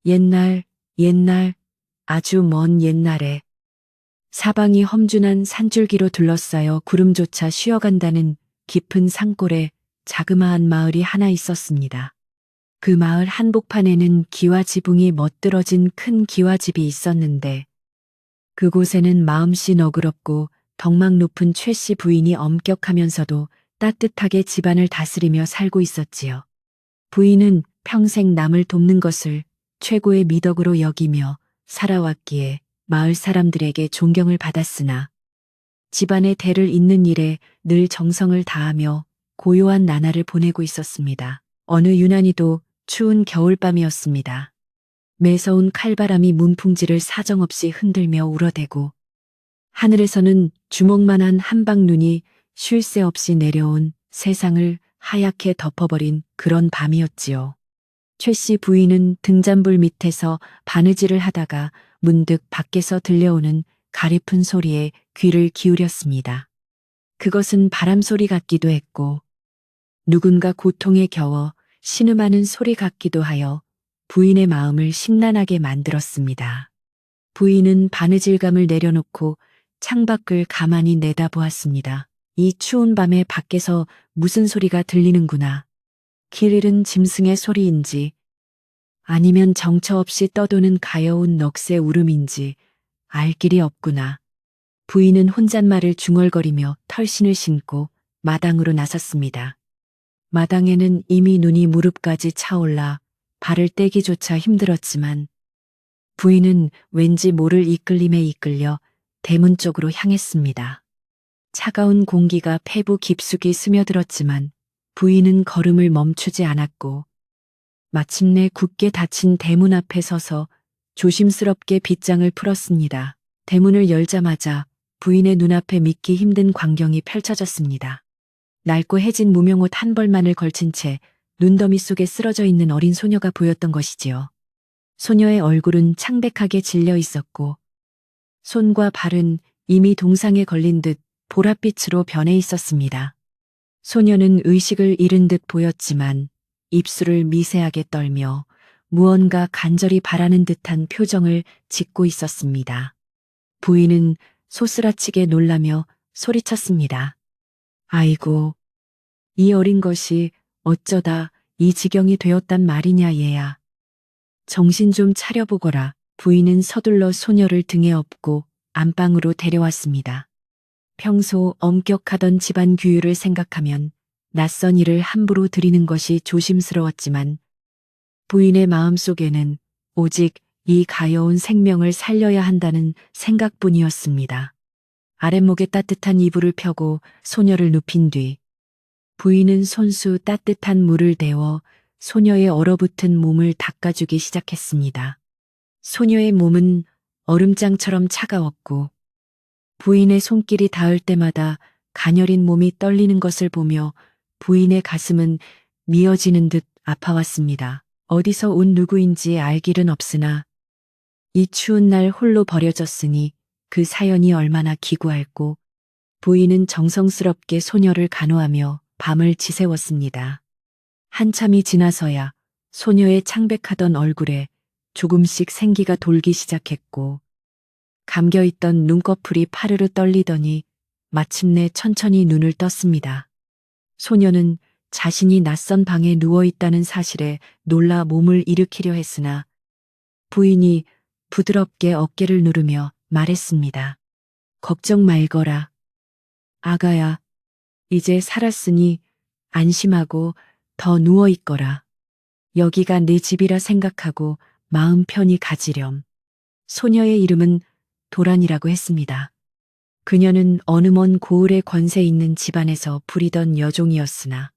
옛날, 옛날, 아주 먼 옛날에 사방이 험준한 산줄기로 둘러싸여 구름조차 쉬어간다는 깊은 산골에 자그마한 마을이 하나 있었습니다. 그 마을 한복판에는 기와 지붕이 멋들어진 큰 기와집이 있었는데 그곳에는 마음씨 너그럽고 덕망 높은 최 씨 부인이 엄격하면서도 따뜻하게 집안을 다스리며 살고 있었지요. 부인은 평생 남을 돕는 것을 최고의 미덕으로 여기며 살아왔기에 마을 사람들에게 존경을 받았으나 집안의 대를 잇는 일에 늘 정성을 다하며 고요한 나날을 보내고 있었습니다. 어느 유난히도 추운 겨울밤이었습니다. 매서운 칼바람이 문풍지를 사정없이 흔들며 울어대고 하늘에서는 주먹만한 한방눈이 쉴 새 없이 내려온 세상을 하얗게 덮어버린 그런 밤이었지요. 최 씨 부인은 등잔불 밑에서 바느질을 하다가 문득 밖에서 들려오는 가리픈 소리에 귀를 기울였습니다. 그것은 바람 소리 같기도 했고 누군가 고통에 겨워 신음하는 소리 같기도 하여 부인의 마음을 심란하게 만들었습니다. 부인은 바느질감을 내려놓고 창밖을 가만히 내다보았습니다. 이 추운 밤에 밖에서 무슨 소리가 들리는구나. 길 잃은 짐승의 소리인지 아니면 정처 없이 떠도는 가여운 넋의 울음인지 알 길이 없구나. 부인은 혼잣말을 중얼거리며 털신을 신고 마당으로 나섰습니다. 마당에는 이미 눈이 무릎까지 차올라 발을 떼기조차 힘들었지만 부인은 왠지 모를 이끌림에 이끌려 대문 쪽으로 향했습니다. 차가운 공기가 폐부 깊숙이 스며들었지만 부인은 걸음을 멈추지 않았고 마침내 굳게 닫힌 대문 앞에 서서 조심스럽게 빗장을 풀었습니다. 대문을 열자마자 부인의 눈앞에 믿기 힘든 광경이 펼쳐졌습니다. 낡고 해진 무명옷 한 벌만을 걸친 채 눈더미 속에 쓰러져 있는 어린 소녀가 보였던 것이지요. 소녀의 얼굴은 창백하게 질려 있었고 손과 발은 이미 동상에 걸린 듯 보랏빛으로 변해 있었습니다. 소녀는 의식을 잃은 듯 보였지만 입술을 미세하게 떨며 무언가 간절히 바라는 듯한 표정을 짓고 있었습니다. 부인은 소스라치게 놀라며 소리쳤습니다. 아이고, 이 어린 것이 어쩌다 이 지경이 되었단 말이냐 얘야. 정신 좀 차려보거라. 부인은 서둘러 소녀를 등에 업고 안방으로 데려왔습니다. 평소 엄격하던 집안 규율을 생각하면 낯선 일을 함부로 드리는 것이 조심스러웠지만 부인의 마음속에는 오직 이 가여운 생명을 살려야 한다는 생각뿐이었습니다. 아랫목에 따뜻한 이불을 펴고 소녀를 눕힌 뒤 부인은 손수 따뜻한 물을 데워 소녀의 얼어붙은 몸을 닦아주기 시작했습니다. 소녀의 몸은 얼음장처럼 차가웠고 부인의 손길이 닿을 때마다 가녀린 몸이 떨리는 것을 보며 부인의 가슴은 미어지는 듯 아파왔습니다. 어디서 온 누구인지 알 길은 없으나 이 추운 날 홀로 버려졌으니 그 사연이 얼마나 기구할꼬. 부인은 정성스럽게 소녀를 간호하며 밤을 지새웠습니다. 한참이 지나서야 소녀의 창백하던 얼굴에 조금씩 생기가 돌기 시작했고 감겨있던 눈꺼풀이 파르르 떨리더니 마침내 천천히 눈을 떴습니다. 소녀는 자신이 낯선 방에 누워있다는 사실에 놀라 몸을 일으키려 했으나 부인이 부드럽게 어깨를 누르며 말했습니다. 걱정 말거라. 아가야, 이제 살았으니 안심하고 더 누워있거라. 여기가 내 집이라 생각하고 마음 편히 가지렴. 소녀의 이름은 도란이라고 했습니다. 그녀는 어느 먼 고을의 권세 있는 집안에서 부리던 여종이었으나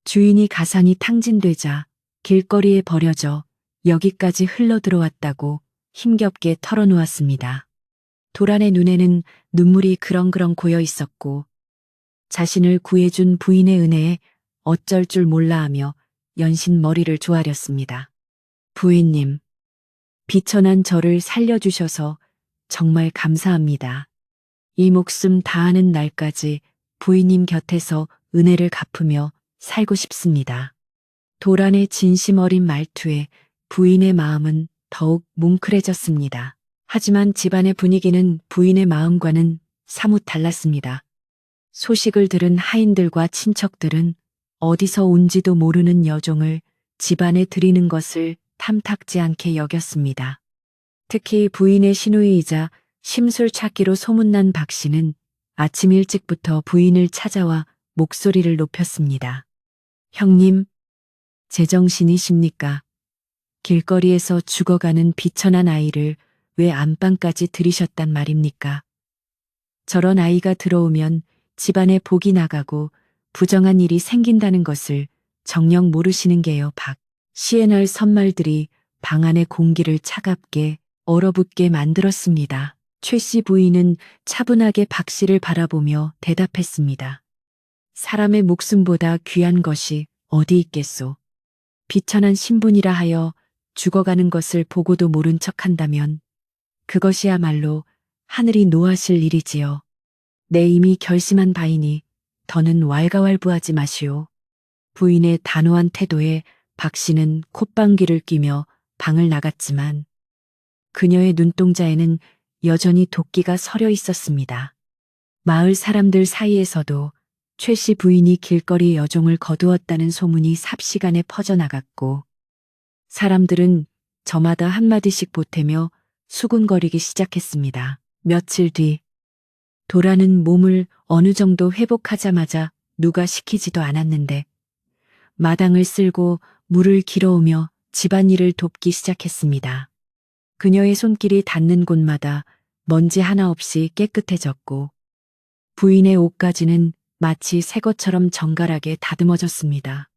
주인이 가산이 탕진되자 길거리에 버려져 여기까지 흘러들어왔다고 힘겹게 털어놓았습니다. 도란의 눈에는 눈물이 그렁그렁 고여 있었고 자신을 구해준 부인의 은혜에 어쩔 줄 몰라 하며 연신 머리를 조아렸습니다. 부인님, 비천한 저를 살려주셔서 정말 감사합니다. 이 목숨 다하는 날까지 부인님 곁에서 은혜를 갚으며 살고 싶습니다. 도란의 진심 어린 말투에 부인의 마음은 더욱 뭉클해졌습니다. 하지만 집안의 분위기는 부인의 마음과는 사뭇 달랐습니다. 소식을 들은 하인들과 친척들은 어디서 온지도 모르는 여종을 집안에 들이는 것을 탐탁지 않게 여겼습니다. 특히 부인의 시누이이자 심술 찾기로 소문난 박 씨는 아침 일찍부터 부인을 찾아와 목소리를 높였습니다. 형님, 제정신이십니까? 길거리에서 죽어가는 비천한 아이를 왜 안방까지 들이셨단 말입니까? 저런 아이가 들어오면 집안에 복이 나가고 부정한 일이 생긴다는 것을 정녕 모르시는 게요, 박. 시에날 선말들이 방 안의 공기를 차갑게 얼어붙게 만들었습니다. 최 씨 부인은 차분하게 박 씨를 바라보며 대답했습니다. 사람의 목숨보다 귀한 것이 어디 있겠소. 비천한 신분이라 하여 죽어가는 것을 보고도 모른 척한다면 그것이야말로 하늘이 노하실 일이지요. 내 이미 결심한 바이니 더는 왈가왈부하지 마시오. 부인의 단호한 태도에 박 씨는 콧방귀를 뀌며 방을 나갔지만 그녀의 눈동자에는 여전히 도끼가 서려 있었습니다. 마을 사람들 사이에서도 최 씨 부인이 길거리 여종을 거두었다는 소문이 삽시간에 퍼져나갔고 사람들은 저마다 한마디씩 보태며 수군거리기 시작했습니다. 며칠 뒤 도라는 몸을 어느 정도 회복하자마자 누가 시키지도 않았는데 마당을 쓸고 물을 길어오며 집안일을 돕기 시작했습니다. 그녀의 손길이 닿는 곳마다 먼지 하나 없이 깨끗해졌고 부인의 옷가지는 마치 새 것처럼 정갈하게 다듬어졌습니다.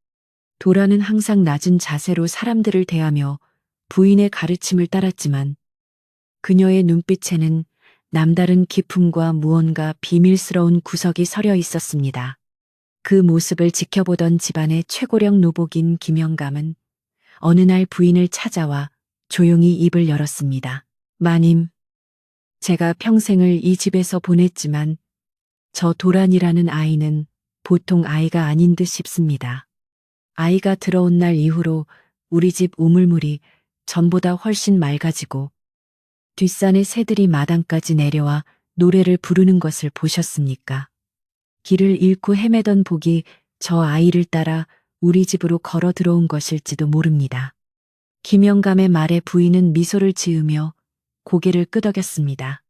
도라는 항상 낮은 자세로 사람들을 대하며 부인의 가르침을 따랐지만 그녀의 눈빛에는 남다른 기품과 무언가 비밀스러운 구석이 서려 있었습니다. 그 모습을 지켜보던 집안의 최고령 노복인 김영감은 어느 날 부인을 찾아와 조용히 입을 열었습니다. 마님, 제가 평생을 이 집에서 보냈지만 저 도란이라는 아이는 보통 아이가 아닌 듯 싶습니다. 아이가 들어온 날 이후로 우리 집 우물물이 전보다 훨씬 맑아지고 뒷산의 새들이 마당까지 내려와 노래를 부르는 것을 보셨습니까? 길을 잃고 헤매던 복이 저 아이를 따라 우리 집으로 걸어 들어온 것일지도 모릅니다. 김영감의 말에 부인은 미소를 지으며 고개를 끄덕였습니다.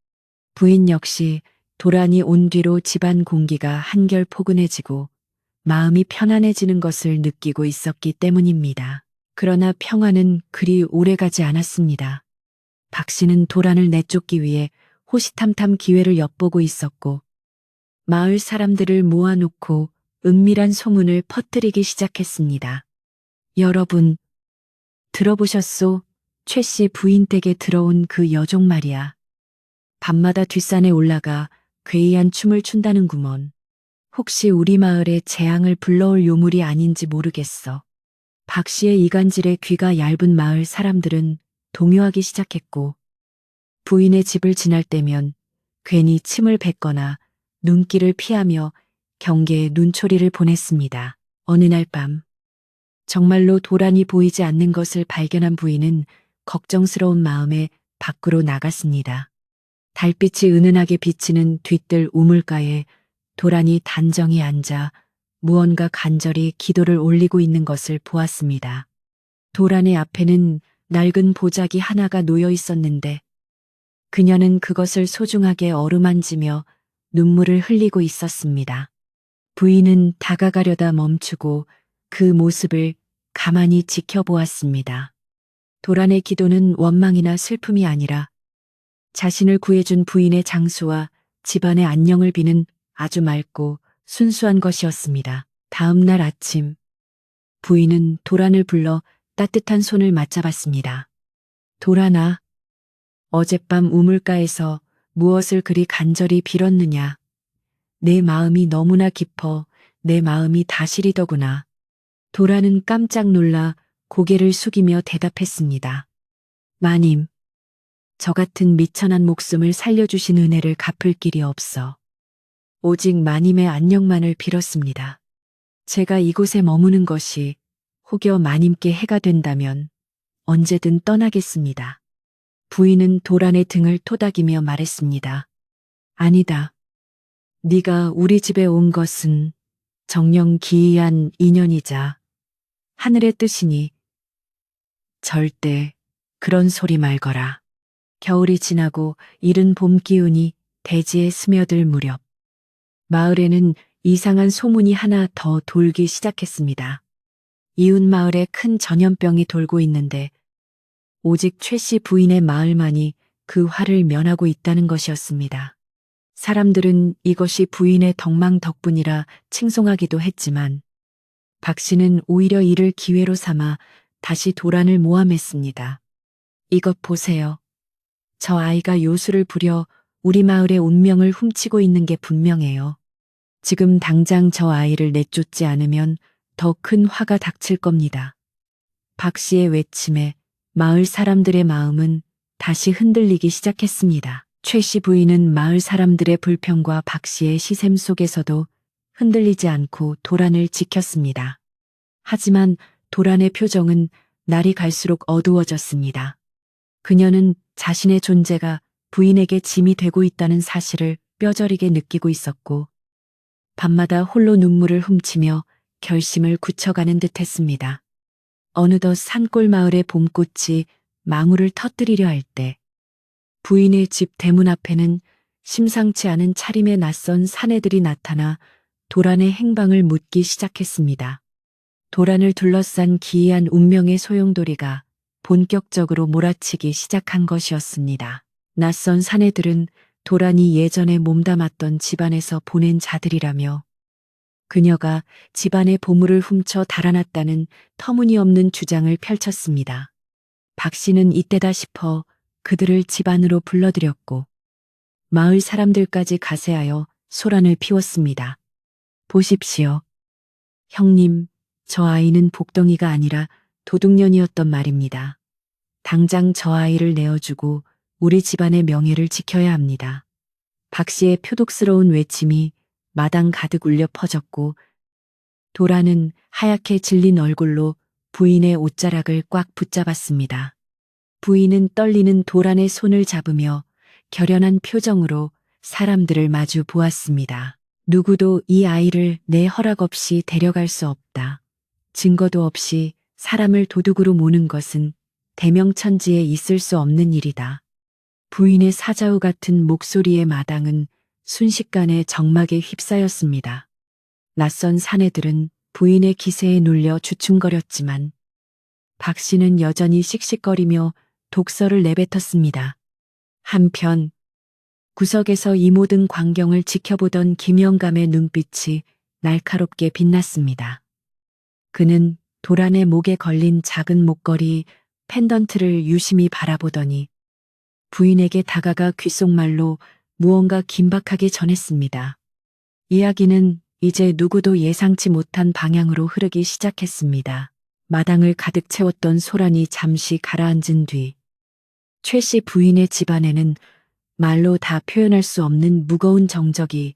부인 역시 도란이 온 뒤로 집안 공기가 한결 포근해지고 마음이 편안해지는 것을 느끼고 있었기 때문입니다. 그러나 평화는 그리 오래가지 않았습니다. 박 씨는 도란을 내쫓기 위해 호시탐탐 기회를 엿보고 있었고 마을 사람들을 모아놓고 은밀한 소문을 퍼뜨리기 시작했습니다. 여러분, 들어보셨소? 최 씨 부인 댁에 들어온 그 여종 말이야. 밤마다 뒷산에 올라가 괴이한 춤을 춘다는구먼. 혹시 우리 마을에 재앙을 불러올 요물이 아닌지 모르겠어. 박 씨의 이간질에 귀가 얇은 마을 사람들은 동요하기 시작했고 부인의 집을 지날 때면 괜히 침을 뱉거나 눈길을 피하며 경계에 눈초리를 보냈습니다. 어느 날 밤 정말로 도란이 보이지 않는 것을 발견한 부인은 걱정스러운 마음에 밖으로 나갔습니다. 달빛이 은은하게 비치는 뒤뜰 우물가에 도란이 단정히 앉아 무언가 간절히 기도를 올리고 있는 것을 보았습니다. 도란의 앞에는 낡은 보자기 하나가 놓여 있었는데 그녀는 그것을 소중하게 어루만지며 눈물을 흘리고 있었습니다. 부인은 다가가려다 멈추고 그 모습을 가만히 지켜보았습니다. 도란의 기도는 원망이나 슬픔이 아니라 자신을 구해준 부인의 장수와 집안의 안녕을 비는 아주 맑고 순수한 것이었습니다. 다음 날 아침, 부인은 도란을 불러 따뜻한 손을 맞잡았습니다. 도란아, 어젯밤 우물가에서 무엇을 그리 간절히 빌었느냐. 내 마음이 너무나 깊어 내 마음이 다 시리더구나. 도란은 깜짝 놀라 고개를 숙이며 대답했습니다. 마님, 저 같은 미천한 목숨을 살려주신 은혜를 갚을 길이 없어. 오직 마님의 안녕만을 빌었습니다. 제가 이곳에 머무는 것이 혹여 마님께 해가 된다면 언제든 떠나겠습니다. 부인은 도란의 등을 토닥이며 말했습니다. 아니다. 네가 우리 집에 온 것은 정녕 기이한 인연이자 하늘의 뜻이니 절대 그런 소리 말거라. 겨울이 지나고 이른 봄 기운이 대지에 스며들 무렵 마을에는 이상한 소문이 하나 더 돌기 시작했습니다. 이웃 마을에 큰 전염병이 돌고 있는데 오직 최 씨 부인의 마을만이 그 화를 면하고 있다는 것이었습니다. 사람들은 이것이 부인의 덕망 덕분이라 칭송하기도 했지만 박 씨는 오히려 이를 기회로 삼아 다시 도란을 모함했습니다. 이것 보세요. 저 아이가 요술을 부려 우리 마을의 운명을 훔치고 있는 게 분명해요. 지금 당장 저 아이를 내쫓지 않으면 더 큰 화가 닥칠 겁니다. 박 씨의 외침에 마을 사람들의 마음은 다시 흔들리기 시작했습니다. 최 씨 부인은 마을 사람들의 불평과 박 씨의 시샘 속에서도 흔들리지 않고 도란을 지켰습니다. 하지만 도란의 표정은 날이 갈수록 어두워졌습니다. 그녀는 자신의 존재가 부인에게 짐이 되고 있다는 사실을 뼈저리게 느끼고 있었고 밤마다 홀로 눈물을 훔치며 결심을 굳혀가는 듯했습니다. 어느덧 산골 마을의 봄꽃이 망울을 터뜨리려 할 때 부인의 집 대문 앞에는 심상치 않은 차림의 낯선 사내들이 나타나 도란의 행방을 묻기 시작했습니다. 도란을 둘러싼 기이한 운명의 소용돌이가 본격적으로 몰아치기 시작한 것이었습니다. 낯선 사내들은 도란이 예전에 몸담았던 집안에서 보낸 자들이라며 그녀가 집안의 보물을 훔쳐 달아났다는 터무니없는 주장을 펼쳤습니다. 박 씨는 이때다 싶어 그들을 집 안으로 불러들였고 마을 사람들까지 가세하여 소란을 피웠습니다. 보십시오. 형님, 저 아이는 복덩이가 아니라 도둑년이었던 말입니다. 당장 저 아이를 내어주고 우리 집안의 명예를 지켜야 합니다. 박 씨의 표독스러운 외침이 마당 가득 울려 퍼졌고 도라는 하얗게 질린 얼굴로 부인의 옷자락을 꽉 붙잡았습니다. 부인은 떨리는 도란의 손을 잡으며 결연한 표정으로 사람들을 마주 보았습니다. 누구도 이 아이를 내 허락 없이 데려갈 수 없다. 증거도 없이 사람을 도둑으로 모는 것은 대명천지에 있을 수 없는 일이다. 부인의 사자우 같은 목소리의 마당은 순식간에 정막에 휩싸였습니다. 낯선 사내들은 부인의 기세에 눌려 주춤거렸지만 박 씨는 여전히 씩씩거리며 독서를 내뱉었습니다. 한편 구석에서 이 모든 광경을 지켜보던 김영감의 눈빛이 날카롭게 빛났습니다. 그는 도란의 목에 걸린 작은 목걸이 펜던트를 유심히 바라보더니 부인에게 다가가 귓속말로 무언가 긴박하게 전했습니다. 이야기는 이제 누구도 예상치 못한 방향으로 흐르기 시작했습니다. 마당을 가득 채웠던 소란이 잠시 가라앉은 뒤 최 씨 부인의 집안에는 말로 다 표현할 수 없는 무거운 정적이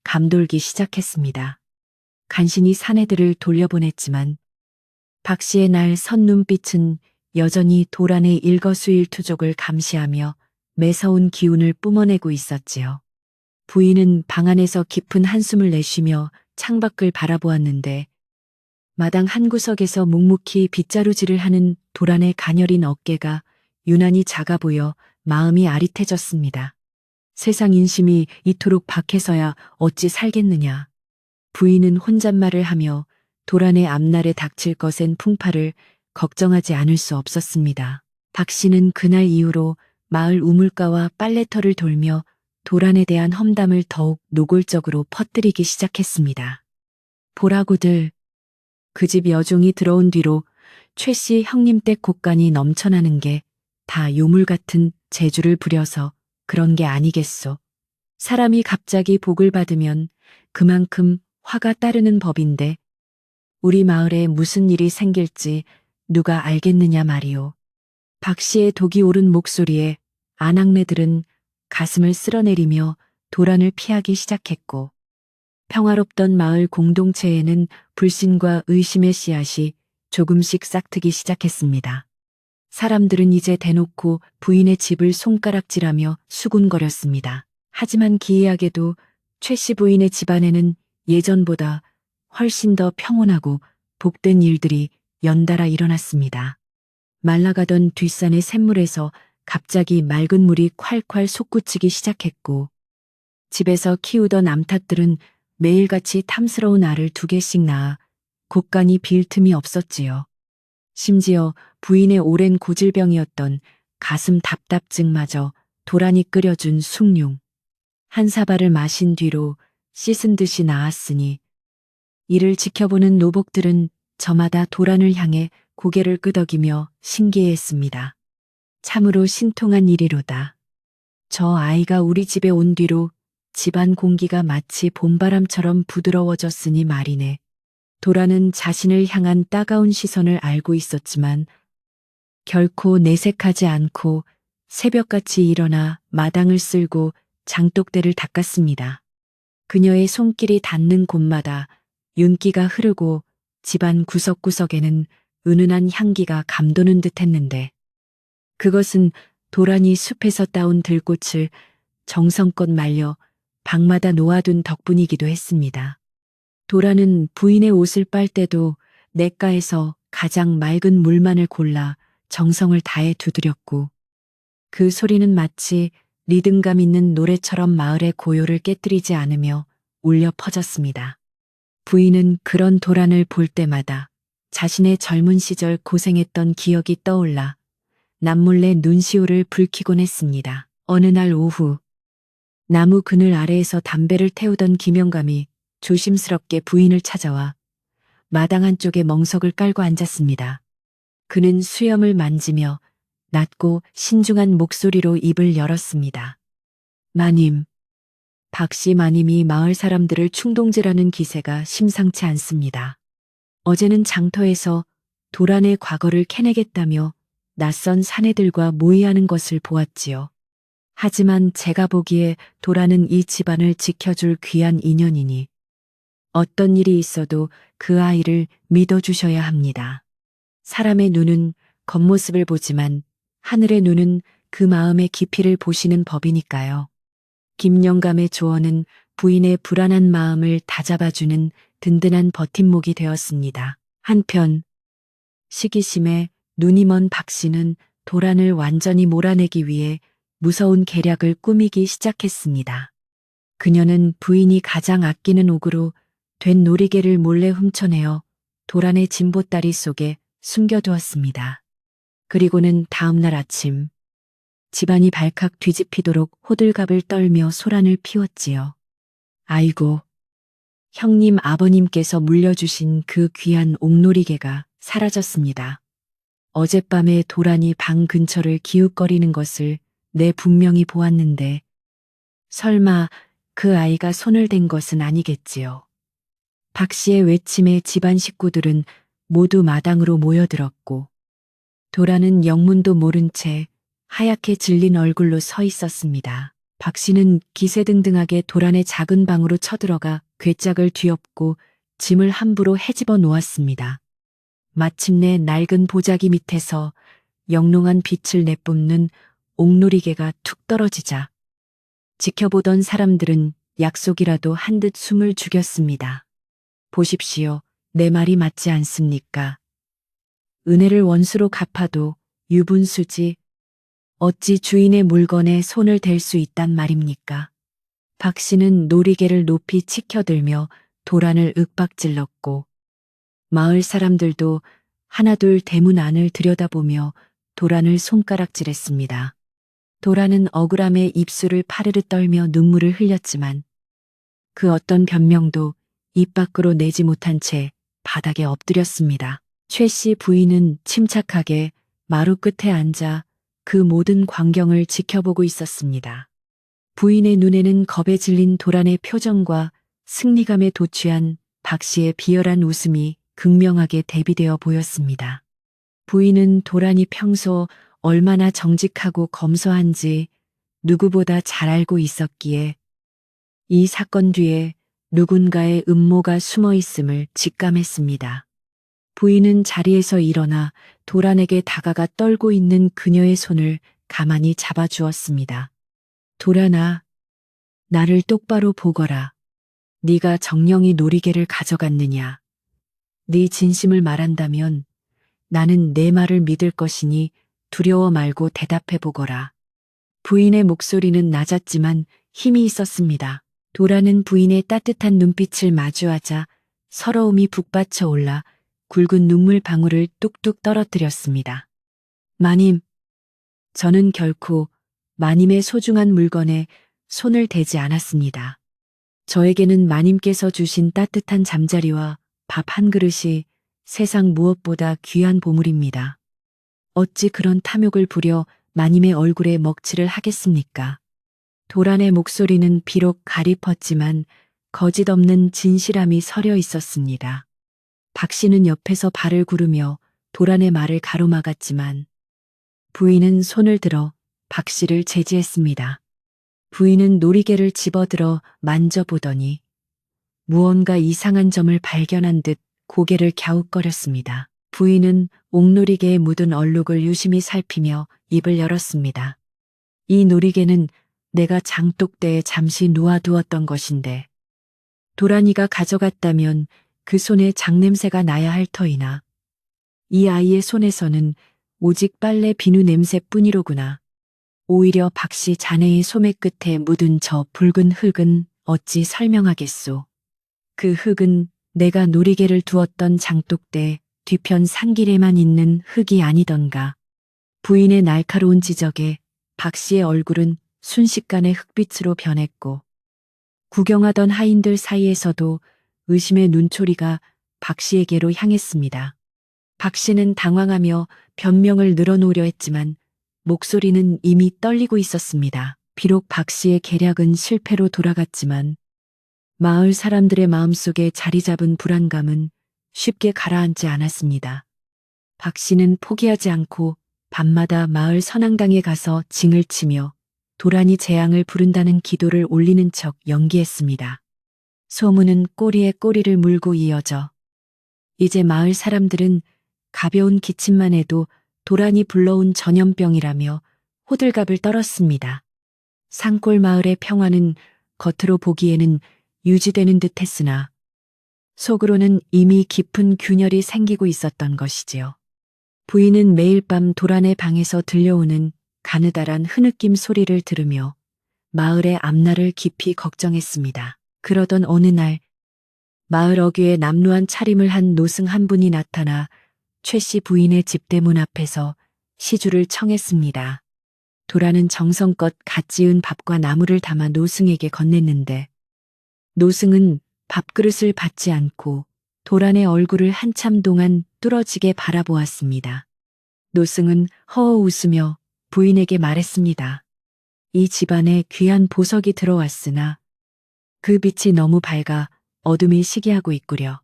감돌기 시작했습니다. 간신히 사내들을 돌려보냈지만 박 씨의 날 선 눈빛은 여전히 도란의 일거수일투족을 감시하며 매서운 기운을 뿜어내고 있었지요. 부인은 방 안에서 깊은 한숨을 내쉬며 창밖을 바라보았는데 마당 한 구석에서 묵묵히 빗자루질을 하는 도란의 가녀린 어깨가 유난히 작아 보여 마음이 아릿해졌습니다. 세상 인심이 이토록 박해서야 어찌 살겠느냐. 부인은 혼잣말을 하며 도란의 앞날에 닥칠 거센 풍파를 걱정하지 않을 수 없었습니다. 박 씨는 그날 이후로 마을 우물가와 빨래터를 돌며 도란에 대한 험담을 더욱 노골적으로 퍼뜨리기 시작했습니다. 보라고들, 그 집 여종이 들어온 뒤로 최 씨 형님 댁 곳간이 넘쳐나는 게 다 요물 같은 재주를 부려서 그런 게 아니겠소. 사람이 갑자기 복을 받으면 그만큼 화가 따르는 법인데 우리 마을에 무슨 일이 생길지 누가 알겠느냐 말이오. 박 씨의 독이 오른 목소리에 아낙네들은 가슴을 쓸어내리며 도란을 피하기 시작했고 평화롭던 마을 공동체에는 불신과 의심의 씨앗이 조금씩 싹트기 시작했습니다. 사람들은 이제 대놓고 부인의 집을 손가락질하며 수군거렸습니다. 하지만 기이하게도 최 씨 부인의 집안에는 예전보다 훨씬 더 평온하고 복된 일들이 연달아 일어났습니다. 말라가던 뒷산의 샘물에서 갑자기 맑은 물이 콸콸 솟구치기 시작했고, 집에서 키우던 암탉들은 매일같이 탐스러운 알을 2개씩 낳아 곳간이 빌 틈이 없었지요. 심지어 부인의 오랜 고질병이었던 가슴 답답증마저 도란이 끓여준 숭늉. 한 사발을 마신 뒤로 씻은 듯이 나았으니 이를 지켜보는 노복들은 저마다 도란을 향해 고개를 끄덕이며 신기해했습니다. 참으로 신통한 일이로다. 저 아이가 우리 집에 온 뒤로 집안 공기가 마치 봄바람처럼 부드러워졌으니 말이네. 도라는 자신을 향한 따가운 시선을 알고 있었지만 결코 내색하지 않고 새벽같이 일어나 마당을 쓸고 장독대를 닦았습니다. 그녀의 손길이 닿는 곳마다 윤기가 흐르고 집안 구석구석에는 은은한 향기가 감도는 듯했는데 그것은 도란이 숲에서 따온 들꽃을 정성껏 말려 방마다 놓아둔 덕분이기도 했습니다. 도라는 부인의 옷을 빨 때도 냇가에서 가장 맑은 물만을 골라 정성을 다해 두드렸고 그 소리는 마치 리듬감 있는 노래처럼 마을의 고요를 깨뜨리지 않으며 울려 퍼졌습니다. 부인은 그런 도란을 볼 때마다 자신의 젊은 시절 고생했던 기억이 떠올라 남몰래 눈시울을 붉히곤 했습니다. 어느 날 오후 나무 그늘 아래에서 담배를 태우던 김영감이 조심스럽게 부인을 찾아와 마당 한쪽에 멍석을 깔고 앉았습니다. 그는 수염을 만지며 낮고 신중한 목소리로 입을 열었습니다. 마님, 박씨 마님이 마을 사람들을 충동질하는 기세가 심상치 않습니다. 어제는 장터에서 도란의 과거를 캐내겠다며 낯선 사내들과 모의하는 것을 보았지요. 하지만 제가 보기에 도란은 이 집안을 지켜줄 귀한 인연이니 어떤 일이 있어도 그 아이를 믿어주셔야 합니다. 사람의 눈은 겉모습을 보지만 하늘의 눈은 그 마음의 깊이를 보시는 법이니까요. 김영감의 조언은 부인의 불안한 마음을 다잡아주는 든든한 버팀목이 되었습니다. 한편 시기심에 눈이 먼 박씨는 도란을 완전히 몰아내기 위해 무서운 계략을 꾸미기 시작했습니다. 그녀는 부인이 가장 아끼는 옥으로 된 놀이개를 몰래 훔쳐내어 도란의 진보다리 속에 숨겨두었습니다. 그리고는 다음날 아침 집안이 발칵 뒤집히도록 호들갑을 떨며 소란을 피웠지요. 아이고, 형님 아버님께서 물려주신 그 귀한 옥놀이개가 사라졌습니다. 어젯밤에 도란이 방 근처를 기웃거리는 것을 내 분명히 보았는데 설마 그 아이가 손을 댄 것은 아니겠지요. 박 씨의 외침에 집안 식구들은 모두 마당으로 모여들었고 도라는 영문도 모른 채 하얗게 질린 얼굴로 서 있었습니다. 박 씨는 기세등등하게 도란의 작은 방으로 쳐들어가 괴짝을 뒤엎고 짐을 함부로 헤집어 놓았습니다. 마침내 낡은 보자기 밑에서 영롱한 빛을 내뿜는 옥놀이개가 툭 떨어지자 지켜보던 사람들은 약속이라도 한 듯 숨을 죽였습니다. 보십시오. 내 말이 맞지 않습니까? 은혜를 원수로 갚아도 유분수지 어찌 주인의 물건에 손을 댈 수 있단 말입니까? 박 씨는 놀이개를 높이 치켜들며 도란을 윽박질렀고 마을 사람들도 하나둘 대문 안을 들여다보며 도란을 손가락질했습니다. 도란은 억울함에 입술을 파르르 떨며 눈물을 흘렸지만 그 어떤 변명도 입 밖으로 내지 못한 채 바닥에 엎드렸습니다. 최 씨 부인은 침착하게 마루 끝에 앉아 그 모든 광경을 지켜보고 있었습니다. 부인의 눈에는 겁에 질린 도란의 표정과 승리감에 도취한 박 씨의 비열한 웃음이 극명하게 대비되어 보였습니다. 부인은 도란이 평소 얼마나 정직하고 검소한지 누구보다 잘 알고 있었기에 이 사건 뒤에 누군가의 음모가 숨어 있음을 직감했습니다. 부인은 자리에서 일어나 도란에게 다가가 떨고 있는 그녀의 손을 가만히 잡아주었습니다. 도란아, 나를 똑바로 보거라. 네가 정령이 놀이개를 가져갔느냐? 네 진심을 말한다면 나는 내 말을 믿을 것이니 두려워 말고 대답해 보거라. 부인의 목소리는 낮았지만 힘이 있었습니다. 도라는 부인의 따뜻한 눈빛을 마주하자 서러움이 북받쳐 올라 굵은 눈물 방울을 뚝뚝 떨어뜨렸습니다. 마님, 저는 결코 마님의 소중한 물건에 손을 대지 않았습니다. 저에게는 마님께서 주신 따뜻한 잠자리와 밥 한 그릇이 세상 무엇보다 귀한 보물입니다. 어찌 그런 탐욕을 부려 마님의 얼굴에 먹칠을 하겠습니까? 도란의 목소리는 비록 가리펐지만 거짓 없는 진실함이 서려 있었습니다. 박 씨는 옆에서 발을 구르며 도란의 말을 가로막았지만 부인은 손을 들어 박 씨를 제지했습니다. 부인은 놀이개를 집어들어 만져보더니 무언가 이상한 점을 발견한 듯 고개를 갸웃거렸습니다. 부인은 옥놀이개에 묻은 얼룩을 유심히 살피며 입을 열었습니다. 이 놀이개는 내가 장독대에 잠시 놓아두었던 것인데 도란이가 가져갔다면 그 손에 장냄새가 나야 할 터이나 이 아이의 손에서는 오직 빨래 비누 냄새뿐이로구나. 오히려 박씨 자네의 소매 끝에 묻은 저 붉은 흙은 어찌 설명하겠소. 그 흙은 내가 놀이개를 두었던 장독대 뒤편 산길에만 있는 흙이 아니던가. 부인의 날카로운 지적에 박씨의 얼굴은 순식간에 흙빛으로 변했고 구경하던 하인들 사이에서도 의심의 눈초리가 박씨에게로 향했습니다. 박씨는 당황하며 변명을 늘어놓으려 했지만 목소리는 이미 떨리고 있었습니다. 비록 박씨의 계략은 실패로 돌아갔지만 마을 사람들의 마음속에 자리 잡은 불안감은 쉽게 가라앉지 않았습니다. 박씨는 포기하지 않고 밤마다 마을 선앙당에 가서 징을 치며 도란이 재앙을 부른다는 기도를 올리는 척 연기했습니다. 소문은 꼬리에 꼬리를 물고 이어져 이제 마을 사람들은 가벼운 기침만 해도 도란이 불러온 전염병이라며 호들갑을 떨었습니다. 산골 마을의 평화는 겉으로 보기에는 유지되는 듯 했으나 속으로는 이미 깊은 균열이 생기고 있었던 것이지요. 부인은 매일 밤 도란의 방에서 들려오는 가느다란 흐느낌 소리를 들으며 마을의 앞날을 깊이 걱정했습니다. 그러던 어느 날 마을 어귀에 남루한 차림을 한 노승 한 분이 나타나 최 씨 부인의 집대문 앞에서 시주를 청했습니다. 도란은 정성껏 갓 지은 밥과 나물을 담아 노승에게 건넸는데 노승은 밥그릇을 받지 않고 도란의 얼굴을 한참 동안 뚫어지게 바라보았습니다. 노승은 허어 웃으며 부인에게 말했습니다. 이 집안에 귀한 보석이 들어왔으나 그 빛이 너무 밝아 어둠이 시기하고 있구려.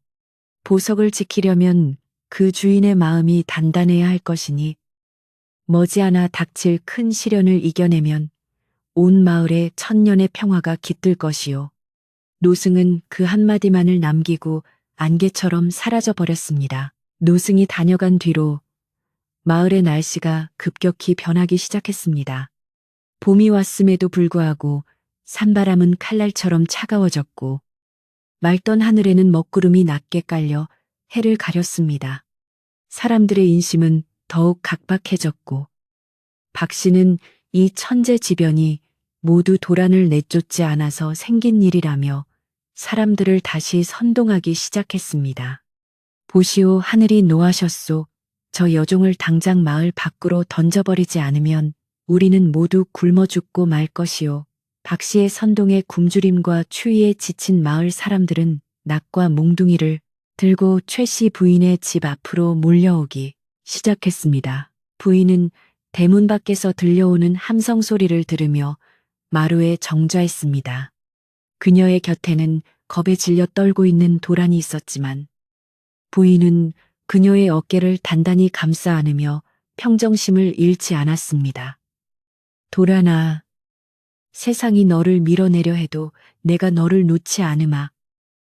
보석을 지키려면 그 주인의 마음이 단단해야 할 것이니 머지않아 닥칠 큰 시련을 이겨내면 온 마을에 천년의 평화가 깃들 것이요. 노승은 그 한마디만을 남기고 안개처럼 사라져 버렸습니다. 노승이 다녀간 뒤로 마을의 날씨가 급격히 변하기 시작했습니다. 봄이 왔음에도 불구하고 산바람은 칼날처럼 차가워졌고 맑던 하늘에는 먹구름이 낮게 깔려 해를 가렸습니다. 사람들의 인심은 더욱 각박해졌고 박 씨는 이 천재지변이 모두 도란을 내쫓지 않아서 생긴 일이라며 사람들을 다시 선동하기 시작했습니다. 보시오, 하늘이 노하셨소. 저 여종을 당장 마을 밖으로 던져버리지 않으면 우리는 모두 굶어 죽고 말 것이오. 박 씨의 선동에 굶주림과 추위에 지친 마을 사람들은 낙과 몽둥이를 들고 최 씨 부인의 집 앞으로 몰려오기 시작했습니다. 부인은 대문 밖에서 들려오는 함성 소리를 들으며 마루에 정좌했습니다. 그녀의 곁에는 겁에 질려 떨고 있는 도란이 있었지만 부인은 그녀의 어깨를 단단히 감싸 안으며 평정심을 잃지 않았습니다. 도란아, 세상이 너를 밀어내려 해도 내가 너를 놓지 않으마.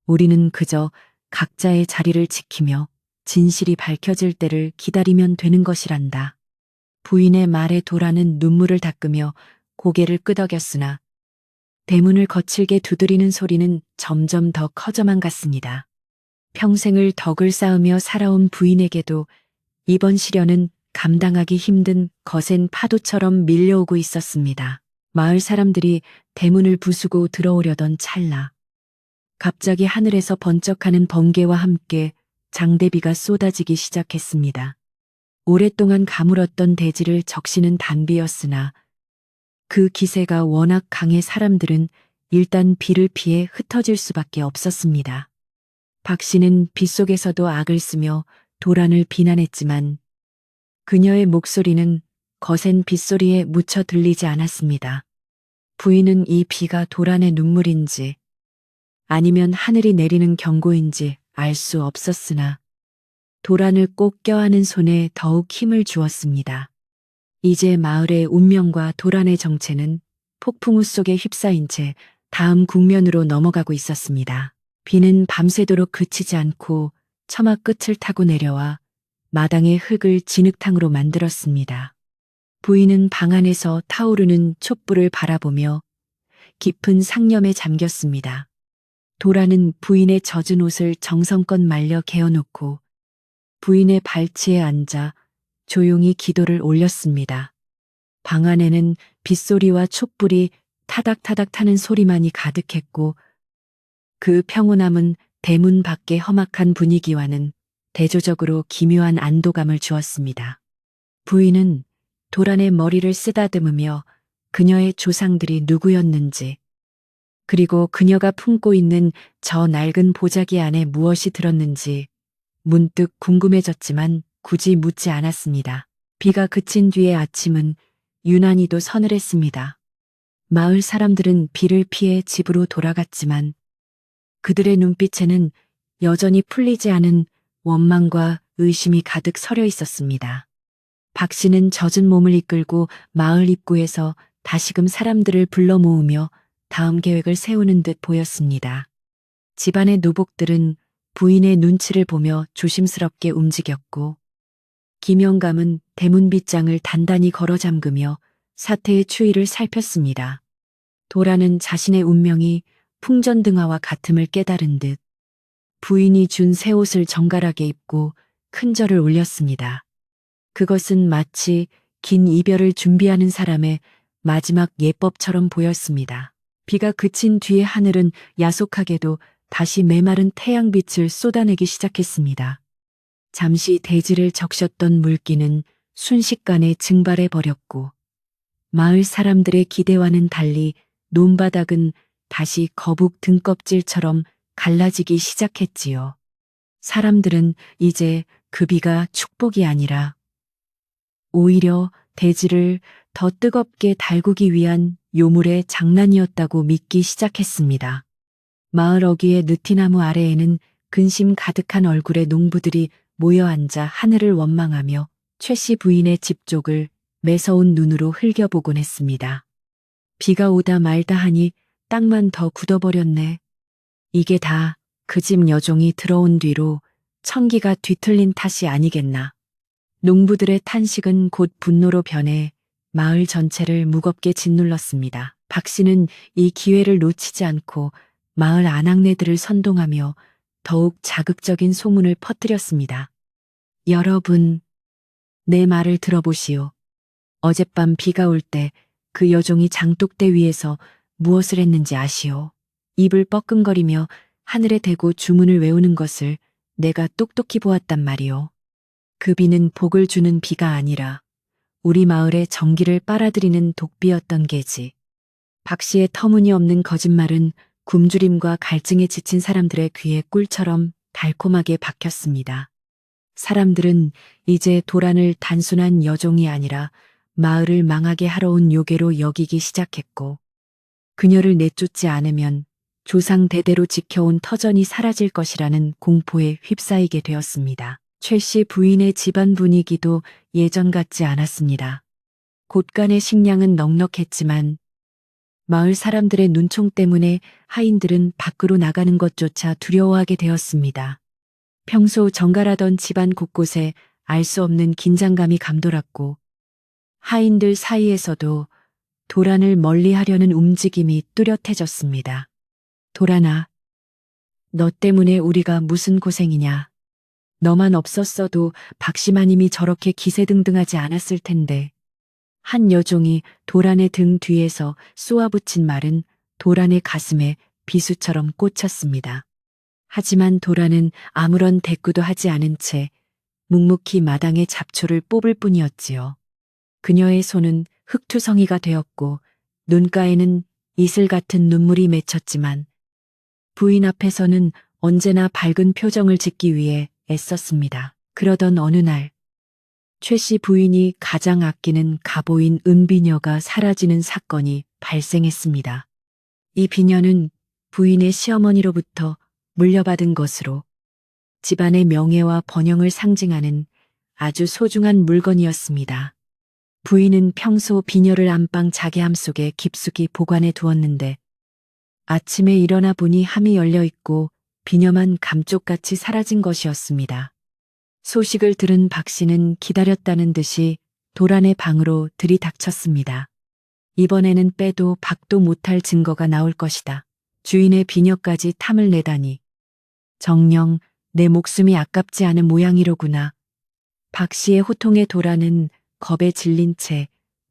우리는 그저 각자의 자리를 지키며 진실이 밝혀질 때를 기다리면 되는 것이란다. 부인의 말에 도라는 눈물을 닦으며 고개를 끄덕였으나 대문을 거칠게 두드리는 소리는 점점 더 커져만 갔습니다. 평생을 덕을 쌓으며 살아온 부인에게도 이번 시련은 감당하기 힘든 거센 파도처럼 밀려오고 있었습니다. 마을 사람들이 대문을 부수고 들어오려던 찰나 갑자기 하늘에서 번쩍하는 번개와 함께 장대비가 쏟아지기 시작했습니다. 오랫동안 가물었던 대지를 적시는 단비였으나 그 기세가 워낙 강해 사람들은 일단 비를 피해 흩어질 수밖에 없었습니다. 박 씨는 빗속에서도 악을 쓰며 도란을 비난했지만 그녀의 목소리는 거센 빗소리에 묻혀 들리지 않았습니다. 부인은 이 비가 도란의 눈물인지 아니면 하늘이 내리는 경고인지 알 수 없었으나 도란을 꼭 껴안은 손에 더욱 힘을 주었습니다. 이제 마을의 운명과 도란의 정체는 폭풍우 속에 휩싸인 채 다음 국면으로 넘어가고 있었습니다. 비는 밤새도록 그치지 않고 처마 끝을 타고 내려와 마당의 흙을 진흙탕으로 만들었습니다. 부인은 방 안에서 타오르는 촛불을 바라보며 깊은 상념에 잠겼습니다. 도라는 부인의 젖은 옷을 정성껏 말려 개어놓고 부인의 발치에 앉아 조용히 기도를 올렸습니다. 방 안에는 빗소리와 촛불이 타닥타닥 타는 소리만이 가득했고 그 평온함은 대문 밖의 험악한 분위기와는 대조적으로 기묘한 안도감을 주었습니다. 부인은 도란의 머리를 쓰다듬으며 그녀의 조상들이 누구였는지 그리고 그녀가 품고 있는 저 낡은 보자기 안에 무엇이 들었는지 문득 궁금해졌지만 굳이 묻지 않았습니다. 비가 그친 뒤의 아침은 유난히도 서늘했습니다. 마을 사람들은 비를 피해 집으로 돌아갔지만 그들의 눈빛에는 여전히 풀리지 않은 원망과 의심이 가득 서려 있었습니다. 박 씨는 젖은 몸을 이끌고 마을 입구에서 다시금 사람들을 불러 모으며 다음 계획을 세우는 듯 보였습니다. 집안의 노복들은 부인의 눈치를 보며 조심스럽게 움직였고 김영감은 대문 빗장을 단단히 걸어 잠그며 사태의 추이를 살폈습니다. 도라는 자신의 운명이 풍전등화와 같음을 깨달은 듯 부인이 준 새 옷을 정갈하게 입고 큰 절을 올렸습니다. 그것은 마치 긴 이별을 준비하는 사람의 마지막 예법처럼 보였습니다. 비가 그친 뒤의 하늘은 야속하게도 다시 메마른 태양빛을 쏟아내기 시작했습니다. 잠시 대지를 적셨던 물기는 순식간에 증발해 버렸고 마을 사람들의 기대와는 달리 논바닥은 다시 거북 등껍질처럼 갈라지기 시작했지요. 사람들은 이제 그 비가 축복이 아니라 오히려 대지를 더 뜨겁게 달구기 위한 요물의 장난이었다고 믿기 시작했습니다. 마을 어귀의 느티나무 아래에는 근심 가득한 얼굴의 농부들이 모여 앉아 하늘을 원망하며 최씨 부인의 집 쪽을 매서운 눈으로 흘겨보곤 했습니다. 비가 오다 말다 하니 땅만 더 굳어버렸네. 이게 다 그 집 여종이 들어온 뒤로 천기가 뒤틀린 탓이 아니겠나. 농부들의 탄식은 곧 분노로 변해 마을 전체를 무겁게 짓눌렀습니다. 박 씨는 이 기회를 놓치지 않고 마을 아낙네들을 선동하며 더욱 자극적인 소문을 퍼뜨렸습니다. 여러분, 내 말을 들어보시오. 어젯밤 비가 올 때 그 여종이 장독대 위에서 무엇을 했는지 아시오? 입을 뻐끔거리며 하늘에 대고 주문을 외우는 것을 내가 똑똑히 보았단 말이오. 그 비는 복을 주는 비가 아니라 우리 마을의 정기를 빨아들이는 독비였던 게지. 박 씨의 터무니없는 거짓말은 굶주림과 갈증에 지친 사람들의 귀에 꿀처럼 달콤하게 박혔습니다. 사람들은 이제 도란을 단순한 여종이 아니라 마을을 망하게 하러 온 요괴로 여기기 시작했고 그녀를 내쫓지 않으면 조상 대대로 지켜온 터전이 사라질 것이라는 공포에 휩싸이게 되었습니다. 최 씨 부인의 집안 분위기도 예전 같지 않았습니다. 곳간의 식량은 넉넉했지만 마을 사람들의 눈총 때문에 하인들은 밖으로 나가는 것조차 두려워하게 되었습니다. 평소 정갈하던 집안 곳곳에 알 수 없는 긴장감이 감돌았고 하인들 사이에서도 도란을 멀리하려는 움직임이 뚜렷해졌습니다. 도란아, 너 때문에 우리가 무슨 고생이냐. 너만 없었어도 박씨마님이 저렇게 기세등등하지 않았을 텐데. 한 여종이 도란의 등 뒤에서 쏘아붙인 말은 도란의 가슴에 비수처럼 꽂혔습니다. 하지만 도란은 아무런 대꾸도 하지 않은 채 묵묵히 마당의 잡초를 뽑을 뿐이었지요. 그녀의 손은 흙투성이가 되었고 눈가에는 이슬 같은 눈물이 맺혔지만 부인 앞에서는 언제나 밝은 표정을 짓기 위해 애썼습니다. 그러던 어느 날 최 씨 부인이 가장 아끼는 가보인 은비녀가 사라지는 사건이 발생했습니다. 이 비녀는 부인의 시어머니로부터 물려받은 것으로 집안의 명예와 번영을 상징하는 아주 소중한 물건이었습니다. 부인은 평소 비녀를 안방 자개함 속에 깊숙이 보관해 두었는데 아침에 일어나 보니 함이 열려 있고 비녀만 감쪽같이 사라진 것이었습니다. 소식을 들은 박 씨는 기다렸다는 듯이 도란의 방으로 들이닥쳤습니다. 이번에는 빼도 박도 못할 증거가 나올 것이다. 주인의 비녀까지 탐을 내다니. 정녕 내 목숨이 아깝지 않은 모양이로구나. 박 씨의 호통에 도란은 겁에 질린 채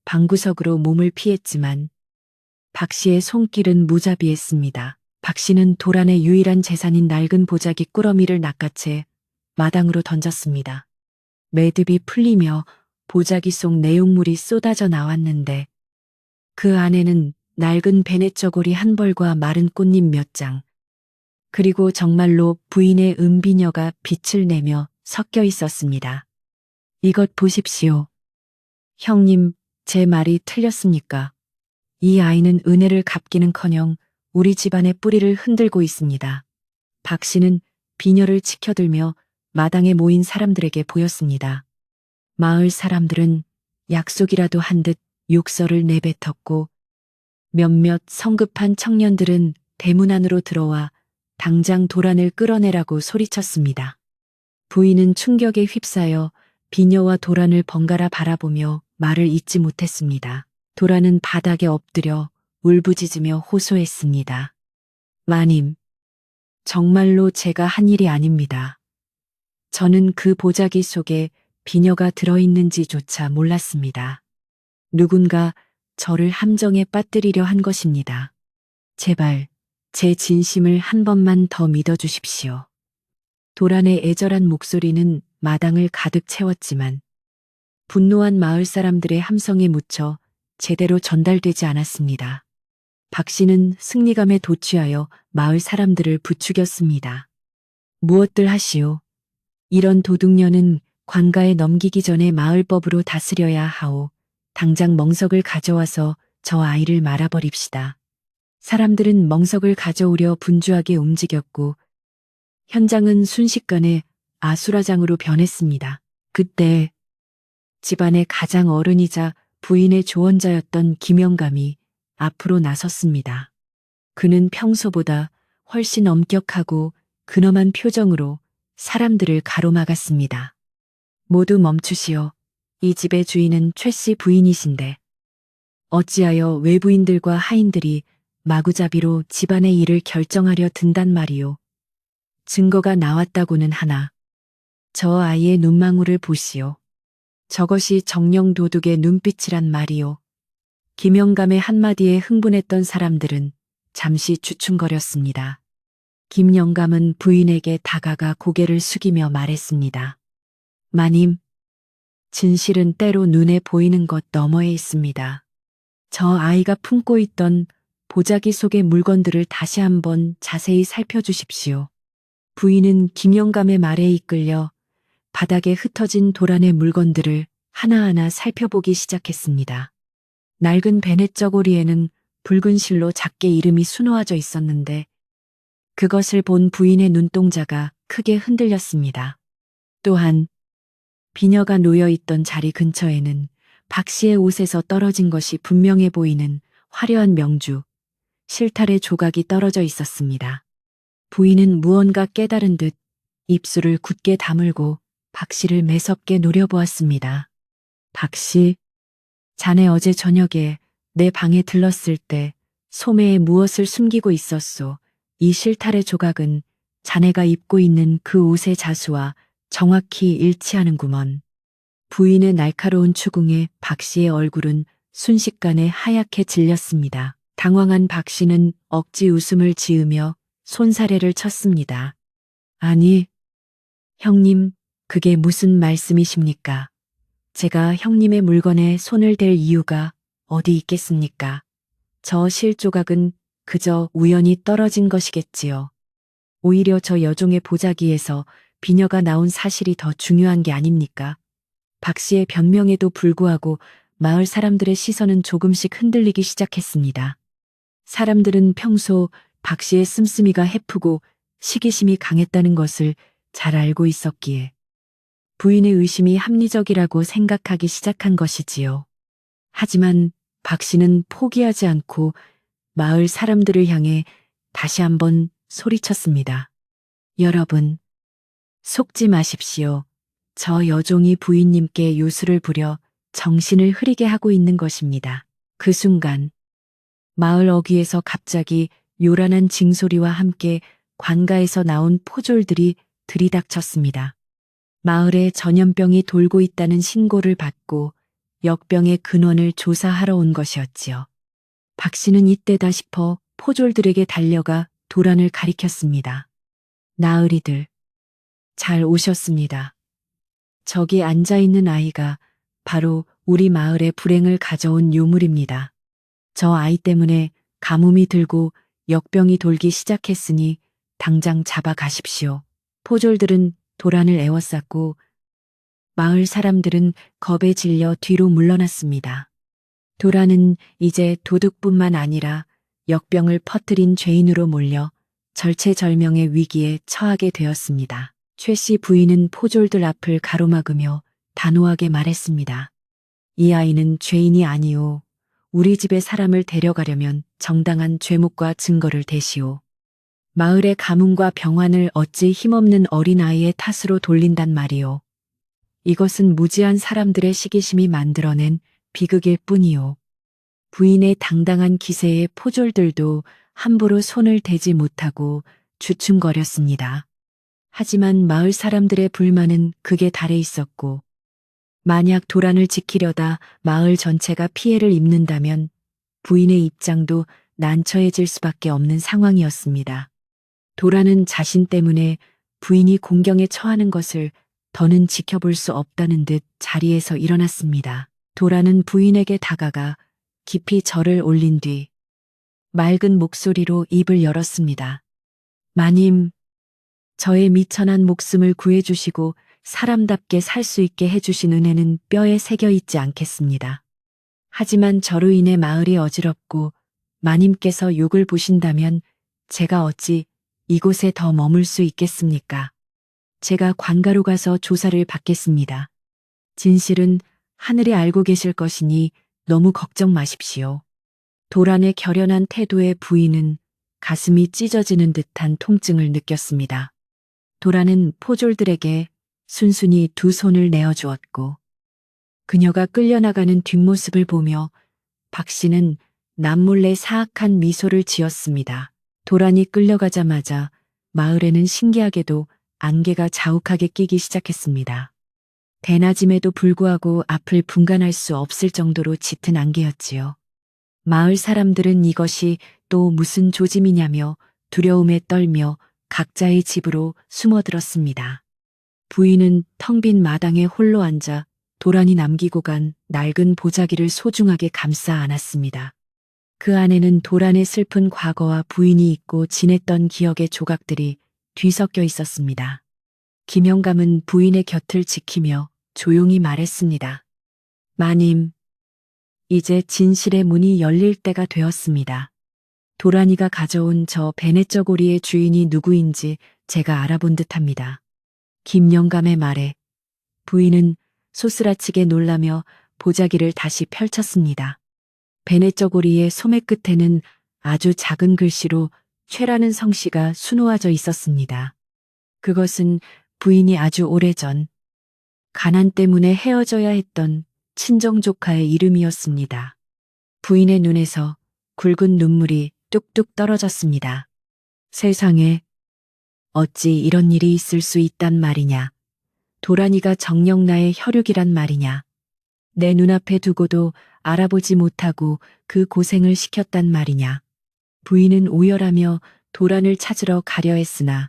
방구석으로 몸을 피했지만 박 씨의 손길은 무자비했습니다. 박 씨는 도란의 유일한 재산인 낡은 보자기 꾸러미를 낚아채 마당으로 던졌습니다. 매듭이 풀리며 보자기 속 내용물이 쏟아져 나왔는데 그 안에는 낡은 베네저고리 한 벌과 마른 꽃잎 몇 장, 그리고 정말로 부인의 은비녀가 빛을 내며 섞여 있었습니다. 이것 보십시오. 형님, 제 말이 틀렸습니까? 이 아이는 은혜를 갚기는커녕 우리 집안의 뿌리를 흔들고 있습니다. 박 씨는 비녀를 치켜들며 마당에 모인 사람들에게 보였습니다. 마을 사람들은 약속이라도 한 듯 욕설을 내뱉었고 몇몇 성급한 청년들은 대문 안으로 들어와 당장 도란을 끌어내라고 소리쳤습니다. 부인은 충격에 휩싸여 비녀와 도란을 번갈아 바라보며 말을 잇지 못했습니다. 도란은 바닥에 엎드려 울부짖으며 호소했습니다. 마님, 정말로 제가 한 일이 아닙니다. 저는 그 보자기 속에 비녀가 들어있는지조차 몰랐습니다. 누군가 저를 함정에 빠뜨리려 한 것입니다. 제발 제 진심을 한 번만 더 믿어주십시오. 도란의 애절한 목소리는 마당을 가득 채웠지만 분노한 마을 사람들의 함성에 묻혀 제대로 전달되지 않았습니다. 박 씨는 승리감에 도취하여 마을 사람들을 부추겼습니다. 무엇들 하시오. 이런 도둑년은 관가에 넘기기 전에 마을법으로 다스려야 하오. 당장 멍석을 가져와서 저 아이를 말아버립시다. 사람들은 멍석을 가져오려 분주하게 움직였고 현장은 순식간에 아수라장으로 변했습니다. 그때 집안의 가장 어른이자 부인의 조언자였던 김영감이 앞으로 나섰습니다. 그는 평소보다 훨씬 엄격하고 근엄한 표정으로 사람들을 가로막았습니다. 모두 멈추시오. 이 집의 주인은 최 씨 부인이신데 어찌하여 외부인들과 하인들이 마구잡이로 집안의 일을 결정하려 든단 말이오. 증거가 나왔다고는 하나 저 아이의 눈망울을 보시오. 저것이 정령 도둑의 눈빛이란 말이오. 김영감의 한마디에 흥분했던 사람들은 잠시 주춤거렸습니다. 김영감은 부인에게 다가가 고개를 숙이며 말했습니다. 마님, 진실은 때로 눈에 보이는 것 너머에 있습니다. 저 아이가 품고 있던 보자기 속의 물건들을 다시 한번 자세히 살펴주십시오. 부인은 김영감의 말에 이끌려 바닥에 흩어진 도란의 물건들을 하나하나 살펴보기 시작했습니다. 낡은 베넷저고리에는 붉은 실로 작게 이름이 수놓아져 있었는데 그것을 본 부인의 눈동자가 크게 흔들렸습니다. 또한 비녀가 놓여있던 자리 근처에는 박 씨의 옷에서 떨어진 것이 분명해 보이는 화려한 명주, 실타래 조각이 떨어져 있었습니다. 부인은 무언가 깨달은 듯 입술을 굳게 다물고 박 씨를 매섭게 노려보았습니다. 박 씨, 자네 어제 저녁에 내 방에 들렀을 때 소매에 무엇을 숨기고 있었소? 이 실타래 조각은 자네가 입고 있는 그 옷의 자수와 정확히 일치하는구먼. 부인의 날카로운 추궁에 박 씨의 얼굴은 순식간에 하얗게 질렸습니다. 당황한 박 씨는 억지 웃음을 지으며 손사래를 쳤습니다. 아니, 형님, 그게 무슨 말씀이십니까? 제가 형님의 물건에 손을 댈 이유가 어디 있겠습니까? 저 실조각은 그저 우연히 떨어진 것이겠지요. 오히려 저 여종의 보자기에서 비녀가 나온 사실이 더 중요한 게 아닙니까? 박 씨의 변명에도 불구하고 마을 사람들의 시선은 조금씩 흔들리기 시작했습니다. 사람들은 평소 박 씨의 씀씀이가 해프고 시기심이 강했다는 것을 잘 알고 있었기에 부인의 의심이 합리적이라고 생각하기 시작한 것이지요. 하지만 박 씨는 포기하지 않고 마을 사람들을 향해 다시 한번 소리쳤습니다. 여러분, 속지 마십시오. 저 여종이 부인님께 요술을 부려 정신을 흐리게 하고 있는 것입니다. 그 순간 마을 어귀에서 갑자기 요란한 징소리와 함께 관가에서 나온 포졸들이 들이닥쳤습니다. 마을에 전염병이 돌고 있다는 신고를 받고 역병의 근원을 조사하러 온 것이었지요. 박 씨는 이때다 싶어 포졸들에게 달려가 도란을 가리켰습니다. 나으리들, 잘 오셨습니다. 저기 앉아있는 아이가 바로 우리 마을의 불행을 가져온 요물입니다. 저 아이 때문에 가뭄이 들고 역병이 돌기 시작했으니 당장 잡아가십시오. 포졸들은 도란을 에워쌌고 마을 사람들은 겁에 질려 뒤로 물러났습니다. 도란은 이제 도둑뿐만 아니라 역병을 퍼뜨린 죄인으로 몰려 절체절명의 위기에 처하게 되었습니다. 최 씨 부인은 포졸들 앞을 가로막으며 단호하게 말했습니다. 이 아이는 죄인이 아니오. 우리 집에 사람을 데려가려면 정당한 죄목과 증거를 대시오. 마을의 가뭄과 병환을 어찌 힘없는 어린아이의 탓으로 돌린단 말이오. 이것은 무지한 사람들의 시기심이 만들어낸 비극일 뿐이오. 부인의 당당한 기세에 포졸들도 함부로 손을 대지 못하고 주춤거렸습니다. 하지만 마을 사람들의 불만은 극에 달해 있었고 만약 도란을 지키려다 마을 전체가 피해를 입는다면 부인의 입장도 난처해질 수밖에 없는 상황이었습니다. 도란은 자신 때문에 부인이 공경에 처하는 것을 더는 지켜볼 수 없다는 듯 자리에서 일어났습니다. 도란은 부인에게 다가가 깊이 절을 올린 뒤 맑은 목소리로 입을 열었습니다. 마님, 저의 미천한 목숨을 구해주시고 사람답게 살 수 있게 해주신 은혜는 뼈에 새겨 있지 않겠습니다. 하지만 저로 인해 마을이 어지럽고 마님께서 욕을 보신다면 제가 어찌 이곳에 더 머물 수 있겠습니까? 제가 관가로 가서 조사를 받겠습니다. 진실은 하늘이 알고 계실 것이니 너무 걱정 마십시오. 도란의 결연한 태도에 부인은 가슴이 찢어지는 듯한 통증을 느꼈습니다. 도란은 포졸들에게 순순히 두 손을 내어주었고 그녀가 끌려나가는 뒷모습을 보며 박 씨는 남몰래 사악한 미소를 지었습니다. 도란이 끌려가자마자 마을에는 신기하게도 안개가 자욱하게 끼기 시작했습니다. 대낮임에도 불구하고 앞을 분간할 수 없을 정도로 짙은 안개였지요. 마을 사람들은 이것이 또 무슨 조짐이냐며 두려움에 떨며 각자의 집으로 숨어들었습니다. 부인은 텅 빈 마당에 홀로 앉아 도란이 남기고 간 낡은 보자기를 소중하게 감싸 안았습니다. 그 안에는 도란의 슬픈 과거와 부인이 잊고 지냈던 기억의 조각들이 뒤섞여 있었습니다. 김영감은 부인의 곁을 지키며 조용히 말했습니다. 마님, 이제 진실의 문이 열릴 때가 되었습니다. 도란이가 가져온 저 베네쩌고리의 주인이 누구인지 제가 알아본 듯합니다. 김영감의 말에 부인은 소스라치게 놀라며 보자기를 다시 펼쳤습니다. 베네쩌고리의 소매 끝에는 아주 작은 글씨로 최라는 성씨가 수놓아져 있었습니다. 그것은 부인이 아주 오래전 가난 때문에 헤어져야 했던 친정 조카의 이름이었습니다. 부인의 눈에서 굵은 눈물이 뚝뚝 떨어졌습니다. 세상에 어찌 이런 일이 있을 수 있단 말이냐. 도란이가 정녕 나의 혈육이란 말이냐. 내 눈앞에 두고도 알아보지 못하고 그 고생을 시켰단 말이냐. 부인은 오열하며 도란을 찾으러 가려 했으나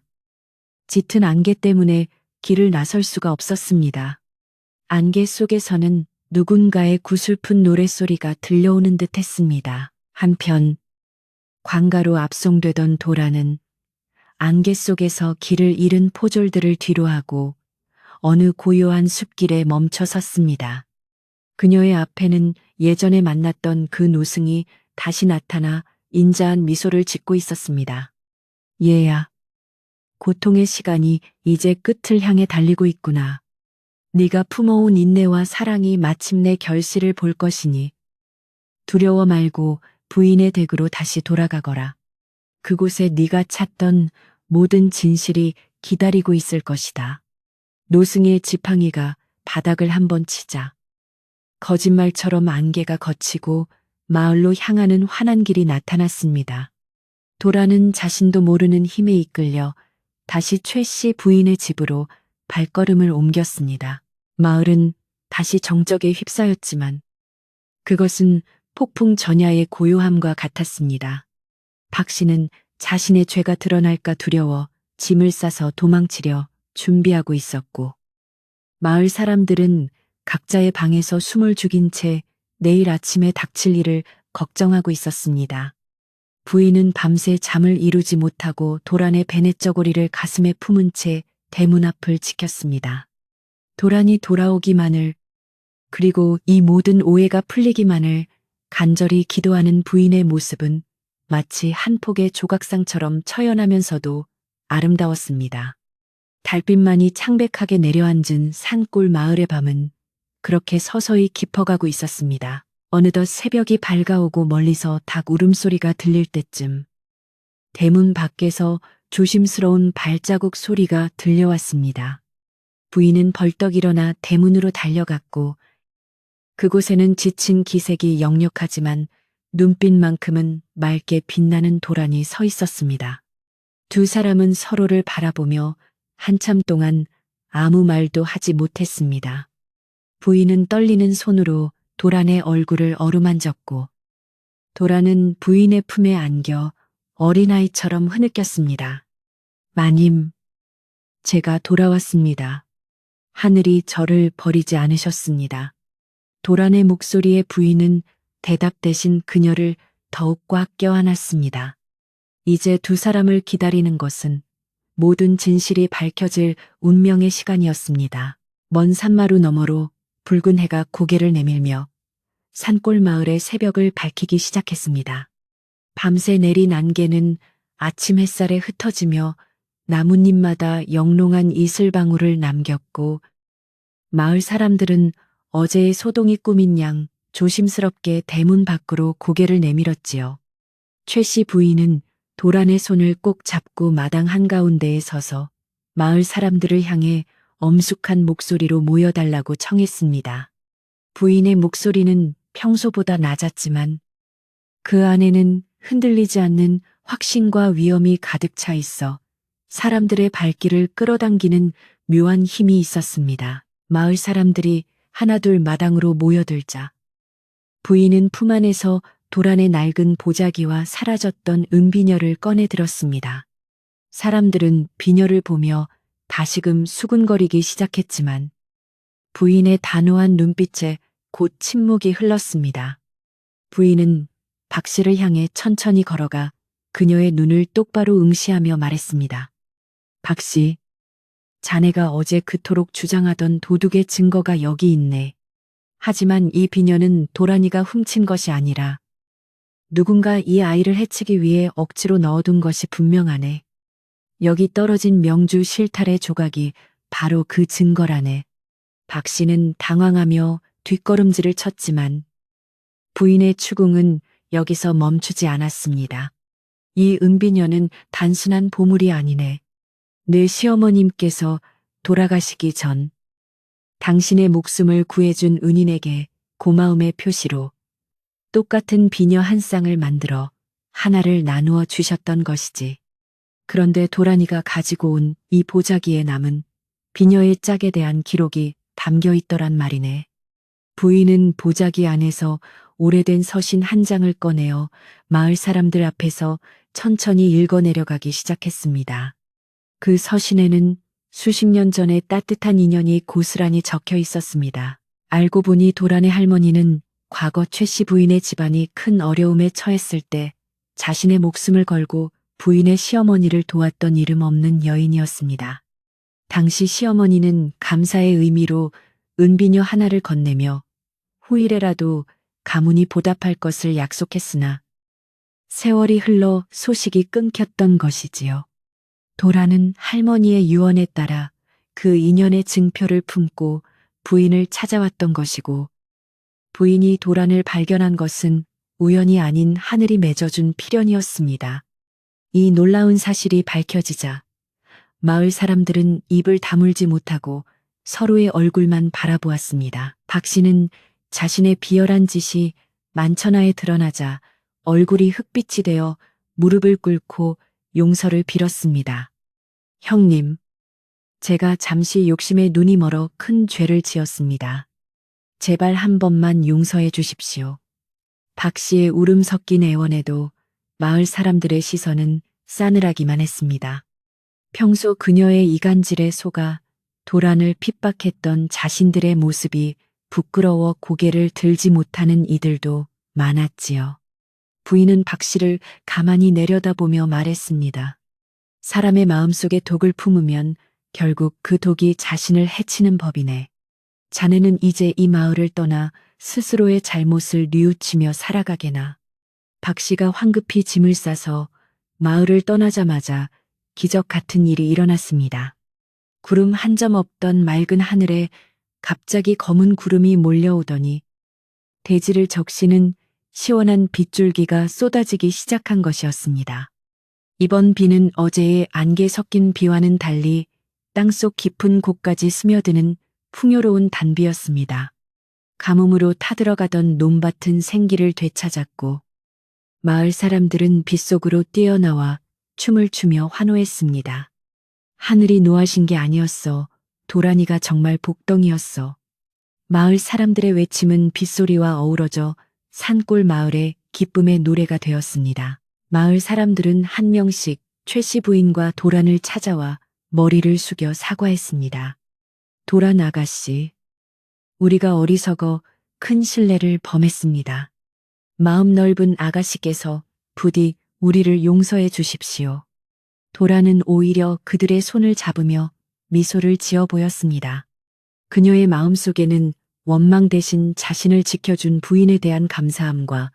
짙은 안개 때문에 길을 나설 수가 없었습니다. 안개 속에서는 누군가의 구슬픈 노랫소리가 들려오는 듯 했습니다. 한편 광가로 압송되던 도란은 안개 속에서 길을 잃은 포졸들을 뒤로하고 어느 고요한 숲길에 멈춰 섰습니다. 그녀의 앞에는 예전에 만났던 그 노승이 다시 나타나 인자한 미소를 짓고 있었습니다. 얘야, 고통의 시간이 이제 끝을 향해 달리고 있구나. 네가 품어온 인내와 사랑이 마침내 결실을 볼 것이니 두려워 말고 부인의 댁으로 다시 돌아가거라. 그곳에 네가 찾던 모든 진실이 기다리고 있을 것이다. 노승의 지팡이가 바닥을 한번 치자 거짓말처럼 안개가 걷히고 마을로 향하는 환한 길이 나타났습니다. 도라는 자신도 모르는 힘에 이끌려 다시 최 씨 부인의 집으로 발걸음을 옮겼습니다. 마을은 다시 정적에 휩싸였지만 그것은 폭풍 전야의 고요함과 같았습니다. 박 씨는 자신의 죄가 드러날까 두려워 짐을 싸서 도망치려 준비하고 있었고 마을 사람들은 각자의 방에서 숨을 죽인 채 내일 아침에 닥칠 일을 걱정하고 있었습니다. 부인은 밤새 잠을 이루지 못하고 도란의 베넷저고리를 가슴에 품은 채 대문 앞을 지켰습니다. 도란이 돌아오기만을 그리고 이 모든 오해가 풀리기만을 간절히 기도하는 부인의 모습은 마치 한 폭의 조각상처럼 처연하면서도 아름다웠습니다. 달빛만이 창백하게 내려앉은 산골 마을의 밤은 그렇게 서서히 깊어가고 있었습니다. 어느덧 새벽이 밝아오고 멀리서 닭 울음소리가 들릴 때쯤 대문 밖에서 조심스러운 발자국 소리가 들려왔습니다. 부인은 벌떡 일어나 대문으로 달려갔고 그곳에는 지친 기색이 역력하지만 눈빛만큼은 맑게 빛나는 도란이 서 있었습니다. 두 사람은 서로를 바라보며 한참 동안 아무 말도 하지 못했습니다. 부인은 떨리는 손으로 도란의 얼굴을 어루만졌고 도란은 부인의 품에 안겨 어린아이처럼 흐느꼈습니다. 마님, 제가 돌아왔습니다. 하늘이 저를 버리지 않으셨습니다. 도란의 목소리에 부인은 대답 대신 그녀를 더욱 꽉 껴안았습니다. 이제 두 사람을 기다리는 것은 모든 진실이 밝혀질 운명의 시간이었습니다. 먼 산마루 너머로 붉은 해가 고개를 내밀며 산골 마을의 새벽을 밝히기 시작했습니다. 밤새 내린 안개는 아침 햇살에 흩어지며 나뭇잎마다 영롱한 이슬방울을 남겼고 마을 사람들은 어제의 소동이 꾸민 양 조심스럽게 대문 밖으로 고개를 내밀었지요. 최 씨 부인은 도란의 손을 꼭 잡고 마당 한가운데에 서서 마을 사람들을 향해 엄숙한 목소리로 모여달라고 청했습니다. 부인의 목소리는 평소보다 낮았지만 그 안에는 흔들리지 않는 확신과 위엄이 가득 차 있어 사람들의 발길을 끌어당기는 묘한 힘이 있었습니다. 마을 사람들이 하나둘 마당으로 모여들자 부인은 품 안에서 도란의 낡은 보자기와 사라졌던 은비녀를 꺼내 들었습니다. 사람들은 비녀를 보며 다시금 수군거리기 시작했지만 부인의 단호한 눈빛에 곧 침묵이 흘렀습니다. 부인은 박 씨를 향해 천천히 걸어가 그녀의 눈을 똑바로 응시하며 말했습니다. 박 씨, 자네가 어제 그토록 주장하던 도둑의 증거가 여기 있네. 하지만 이 비녀는 도란이가 훔친 것이 아니라 누군가 이 아이를 해치기 위해 억지로 넣어둔 것이 분명하네. 여기 떨어진 명주 실탈의 조각이 바로 그 증거라네. 박 씨는 당황하며 뒷걸음질을 쳤지만 부인의 추궁은 여기서 멈추지 않았습니다. 이 은비녀는 단순한 보물이 아니네. 내 시어머님께서 돌아가시기 전 당신의 목숨을 구해준 은인에게 고마움의 표시로 똑같은 비녀 한 쌍을 만들어 하나를 나누어 주셨던 것이지. 그런데 도란이가 가지고 온 이 보자기에 남은 비녀의 짝에 대한 기록이 담겨 있더란 말이네. 부인은 보자기 안에서 오래된 서신 한 장을 꺼내어 마을 사람들 앞에서 천천히 읽어내려가기 시작했습니다. 그 서신에는 수십 년 전의 따뜻한 인연이 고스란히 적혀 있었습니다. 알고 보니 도란의 할머니는 과거 최 씨 부인의 집안이 큰 어려움에 처했을 때 자신의 목숨을 걸고 부인의 시어머니를 도왔던 이름 없는 여인이었습니다. 당시 시어머니는 감사의 의미로 은비녀 하나를 건네며 후일에라도 가문이 보답할 것을 약속했으나 세월이 흘러 소식이 끊겼던 것이지요. 도라는 할머니의 유언에 따라 그 인연의 증표를 품고 부인을 찾아왔던 것이고, 부인이 도란을 발견한 것은 우연이 아닌 하늘이 맺어준 필연이었습니다. 이 놀라운 사실이 밝혀지자 마을 사람들은 입을 다물지 못하고 서로의 얼굴만 바라보았습니다. 박 씨는 자신의 비열한 짓이 만천하에 드러나자 얼굴이 흑빛이 되어 무릎을 꿇고 용서를 빌었습니다. 형님, 제가 잠시 욕심에 눈이 멀어 큰 죄를 지었습니다. 제발 한 번만 용서해 주십시오. 박 씨의 울음 섞인 애원에도 마을 사람들의 시선은 싸늘하기만 했습니다. 평소 그녀의 이간질에 속아 도란을 핍박했던 자신들의 모습이 부끄러워 고개를 들지 못하는 이들도 많았지요. 부인은 박 씨를 가만히 내려다보며 말했습니다. 사람의 마음속에 독을 품으면 결국 그 독이 자신을 해치는 법이네. 자네는 이제 이 마을을 떠나 스스로의 잘못을 뉘우치며 살아가게나. 박 씨가 황급히 짐을 싸서 마을을 떠나자마자 기적 같은 일이 일어났습니다. 구름 한 점 없던 맑은 하늘에 갑자기 검은 구름이 몰려오더니 대지를 적시는 시원한 빗줄기가 쏟아지기 시작한 것이었습니다. 이번 비는 어제의 안개 섞인 비와는 달리 땅속 깊은 곳까지 스며드는 풍요로운 단비였습니다. 가뭄으로 타들어가던 논밭은 생기를 되찾았고 마을 사람들은 빗속으로 뛰어나와 춤을 추며 환호했습니다. 하늘이 노하신 게 아니었어. 도란이가 정말 복덩이였어. 마을 사람들의 외침은 빗소리와 어우러져 산골 마을의 기쁨의 노래가 되었습니다. 마을 사람들은 한 명씩 최 씨 부인과 도란을 찾아와 머리를 숙여 사과했습니다. 도란 아가씨, 우리가 어리석어 큰 실례를 범했습니다. 마음 넓은 아가씨께서 부디 우리를 용서해 주십시오. 도란은 오히려 그들의 손을 잡으며 미소를 지어 보였습니다. 그녀의 마음속에는 원망 대신 자신을 지켜준 부인에 대한 감사함과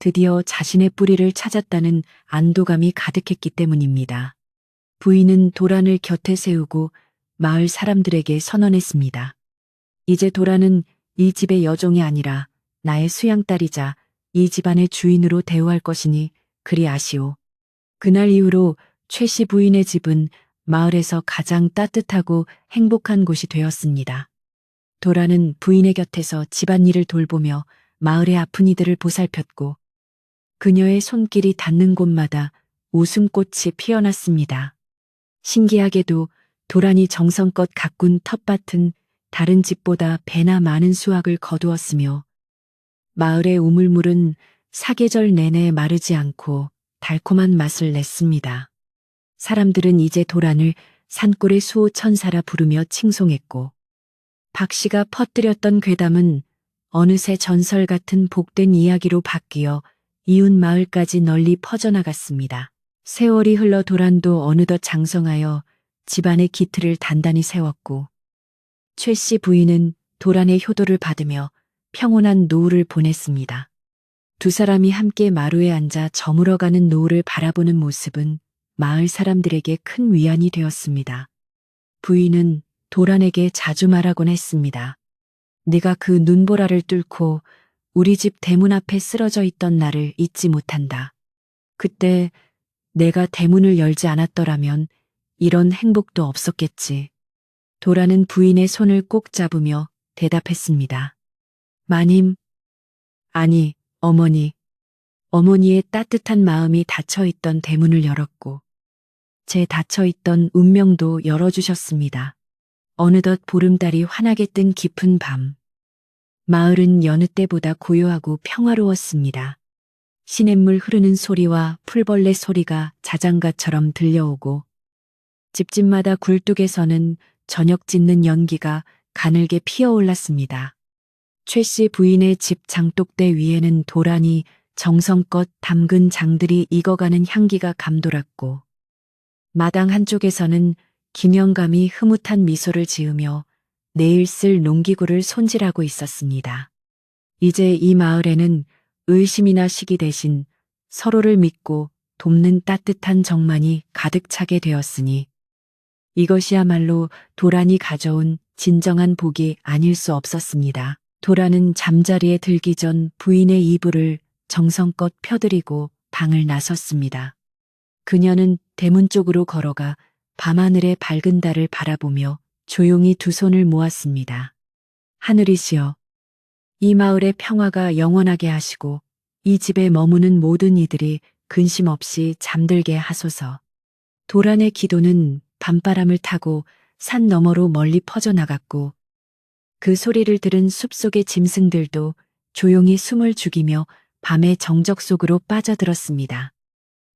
드디어 자신의 뿌리를 찾았다는 안도감이 가득했기 때문입니다. 부인은 도란을 곁에 세우고 마을 사람들에게 선언했습니다. 이제 도란은 이 집의 여종이 아니라 나의 수양딸이자 이 집안의 주인으로 대우할 것이니 그리 아시오. 그날 이후로 최 씨 부인의 집은 마을에서 가장 따뜻하고 행복한 곳이 되었습니다. 도라는 부인의 곁에서 집안일을 돌보며 마을의 아픈 이들을 보살폈고 그녀의 손길이 닿는 곳마다 웃음꽃이 피어났습니다. 신기하게도 도란이 정성껏 가꾼 텃밭은 다른 집보다 배나 많은 수확을 거두었으며 마을의 우물물은 사계절 내내 마르지 않고 달콤한 맛을 냈습니다. 사람들은 이제 도란을 산골의 수호천사라 부르며 칭송했고 박 씨가 퍼뜨렸던 괴담은 어느새 전설 같은 복된 이야기로 바뀌어 이웃 마을까지 널리 퍼져나갔습니다. 세월이 흘러 도란도 어느덧 장성하여 집안의 기틀을 단단히 세웠고 최 씨 부인은 도란의 효도를 받으며 평온한 노후를 보냈습니다. 두 사람이 함께 마루에 앉아 저물어가는 노을을 바라보는 모습은 마을 사람들에게 큰 위안이 되었습니다. 부인은 도란에게 자주 말하곤 했습니다. 네가 그 눈보라를 뚫고 우리 집 대문 앞에 쓰러져 있던 나를 잊지 못한다. 그때 내가 대문을 열지 않았더라면 이런 행복도 없었겠지. 도라는 부인의 손을 꼭 잡으며 대답했습니다. 마님, 아니, 어머니. 어머니의 따뜻한 마음이 닫혀있던 대문을 열었고, 제 닫혀있던 운명도 열어주셨습니다. 어느덧 보름달이 환하게 뜬 깊은 밤. 마을은 여느 때보다 고요하고 평화로웠습니다. 시냇물 흐르는 소리와 풀벌레 소리가 자장가처럼 들려오고, 집집마다 굴뚝에서는 저녁 짓는 연기가 가늘게 피어올랐습니다. 최 씨 부인의 집 장독대 위에는 도란이 정성껏 담근 장들이 익어가는 향기가 감돌았고, 마당 한쪽에서는 김영감이 흐뭇한 미소를 지으며 내일 쓸 농기구를 손질하고 있었습니다. 이제 이 마을에는 의심이나 시기 대신 서로를 믿고 돕는 따뜻한 정만이 가득 차게 되었으니 이것이야말로 도란이 가져온 진정한 복이 아닐 수 없었습니다. 도란은 잠자리에 들기 전 부인의 이불을 정성껏 펴드리고 방을 나섰습니다. 그녀는 대문 쪽으로 걸어가 밤하늘의 밝은 달을 바라보며 조용히 두 손을 모았습니다. 하늘이시여, 이 마을의 평화가 영원하게 하시고 이 집에 머무는 모든 이들이 근심 없이 잠들게 하소서. 도란의 기도는 밤바람을 타고 산 너머로 멀리 퍼져나갔고 그 소리를 들은 숲속의 짐승들도 조용히 숨을 죽이며 밤의 정적 속으로 빠져들었습니다.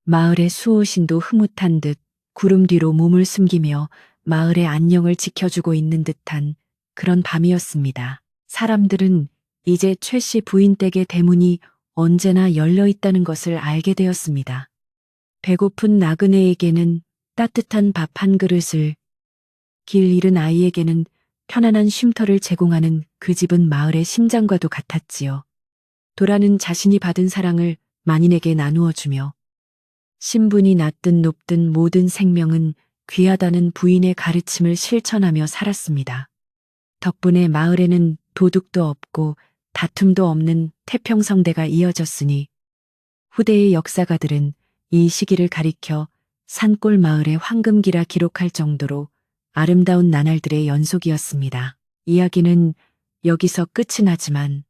마을의 수호신도 흐뭇한 듯 구름 뒤로 몸을 숨기며 마을의 안녕을 지켜주고 있는 듯한 그런 밤이었습니다. 사람들은 이제 최 씨 부인 댁의 대문이 언제나 열려 있다는 것을 알게 되었습니다. 배고픈 나그네에게는 따뜻한 밥 한 그릇을, 길 잃은 아이에게는 편안한 쉼터를 제공하는 그 집은 마을의 심장과도 같았지요. 도라는 자신이 받은 사랑을 만인에게 나누어 주며 신분이 낮든 높든 모든 생명은 귀하다는 부인의 가르침을 실천하며 살았습니다. 덕분에 마을에는 도둑도 없고 다툼도 없는 태평성대가 이어졌으니 후대의 역사가들은 이 시기를 가리켜 산골 마을의 황금기라 기록할 정도로 아름다운 나날들의 연속이었습니다. 이야기는 여기서 끝이 나지만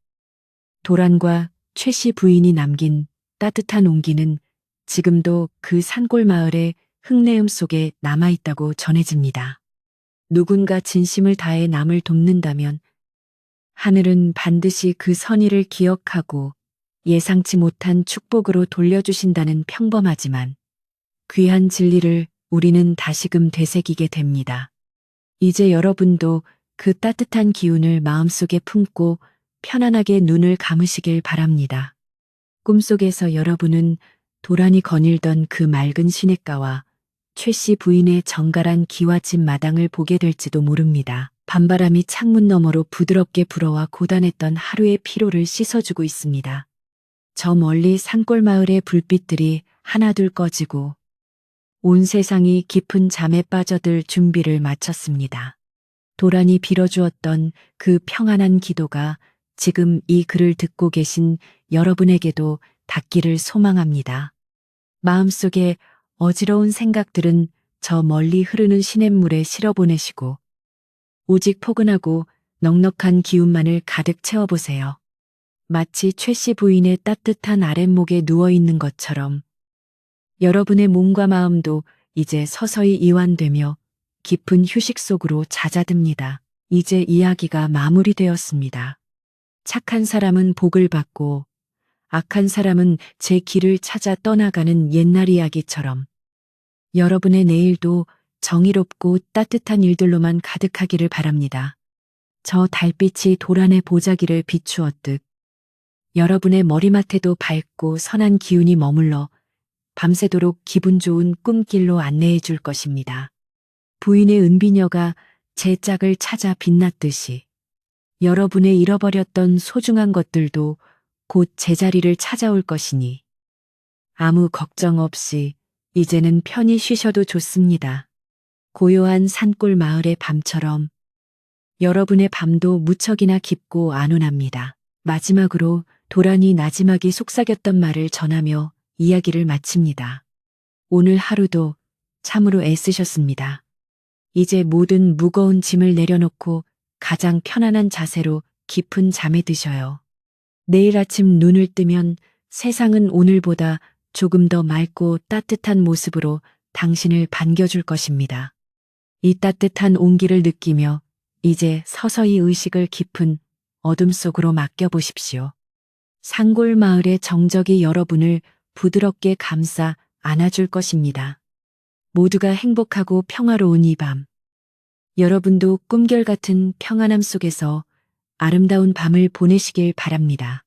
도란과 최 씨 부인이 남긴 따뜻한 온기는 지금도 그 산골 마을의 흙내음 속에 남아있다고 전해집니다. 누군가 진심을 다해 남을 돕는다면 하늘은 반드시 그 선의를 기억하고 예상치 못한 축복으로 돌려주신다는 평범하지만 귀한 진리를 우리는 다시금 되새기게 됩니다. 이제 여러분도 그 따뜻한 기운을 마음속에 품고 편안하게 눈을 감으시길 바랍니다. 꿈속에서 여러분은 도란이 거닐던 그 맑은 시냇가와 최 씨 부인의 정갈한 기와집 마당을 보게 될지도 모릅니다. 밤바람이 창문 너머로 부드럽게 불어와 고단했던 하루의 피로를 씻어주고 있습니다. 저 멀리 산골 마을의 불빛들이 하나둘 꺼지고 온 세상이 깊은 잠에 빠져들 준비를 마쳤습니다. 도란이 빌어주었던 그 평안한 기도가 지금 이 글을 듣고 계신 여러분에게도 닿기를 소망합니다. 마음속에 어지러운 생각들은 저 멀리 흐르는 시냇물에 실어보내시고 오직 포근하고 넉넉한 기운만을 가득 채워보세요. 마치 최 씨 부인의 따뜻한 아랫목에 누워있는 것처럼 여러분의 몸과 마음도 이제 서서히 이완되며 깊은 휴식 속으로 잦아듭니다. 이제 이야기가 마무리되었습니다. 착한 사람은 복을 받고 악한 사람은 제 길을 찾아 떠나가는 옛날 이야기처럼 여러분의 내일도 정의롭고 따뜻한 일들로만 가득하기를 바랍니다. 저 달빛이 도란의 보자기를 비추었듯 여러분의 머리맡에도 밝고 선한 기운이 머물러 밤새도록 기분 좋은 꿈길로 안내해 줄 것입니다. 부인의 은비녀가 제 짝을 찾아 빛났듯이 여러분의 잃어버렸던 소중한 것들도 곧 제자리를 찾아올 것이니 아무 걱정 없이 이제는 편히 쉬셔도 좋습니다. 고요한 산골 마을의 밤처럼 여러분의 밤도 무척이나 깊고 안온합니다. 마지막으로 도란이 나지막이 속삭였던 말을 전하며 이야기를 마칩니다. 오늘 하루도 참으로 애쓰셨습니다. 이제 모든 무거운 짐을 내려놓고 가장 편안한 자세로 깊은 잠에 드셔요. 내일 아침 눈을 뜨면 세상은 오늘보다 조금 더 맑고 따뜻한 모습으로 당신을 반겨줄 것입니다. 이 따뜻한 온기를 느끼며 이제 서서히 의식을 깊은 어둠 속으로 맡겨보십시오. 산골 마을의 정적이 여러분을 부드럽게 감싸 안아줄 것입니다. 모두가 행복하고 평화로운 이 밤. 여러분도 꿈결 같은 평안함 속에서 아름다운 밤을 보내시길 바랍니다.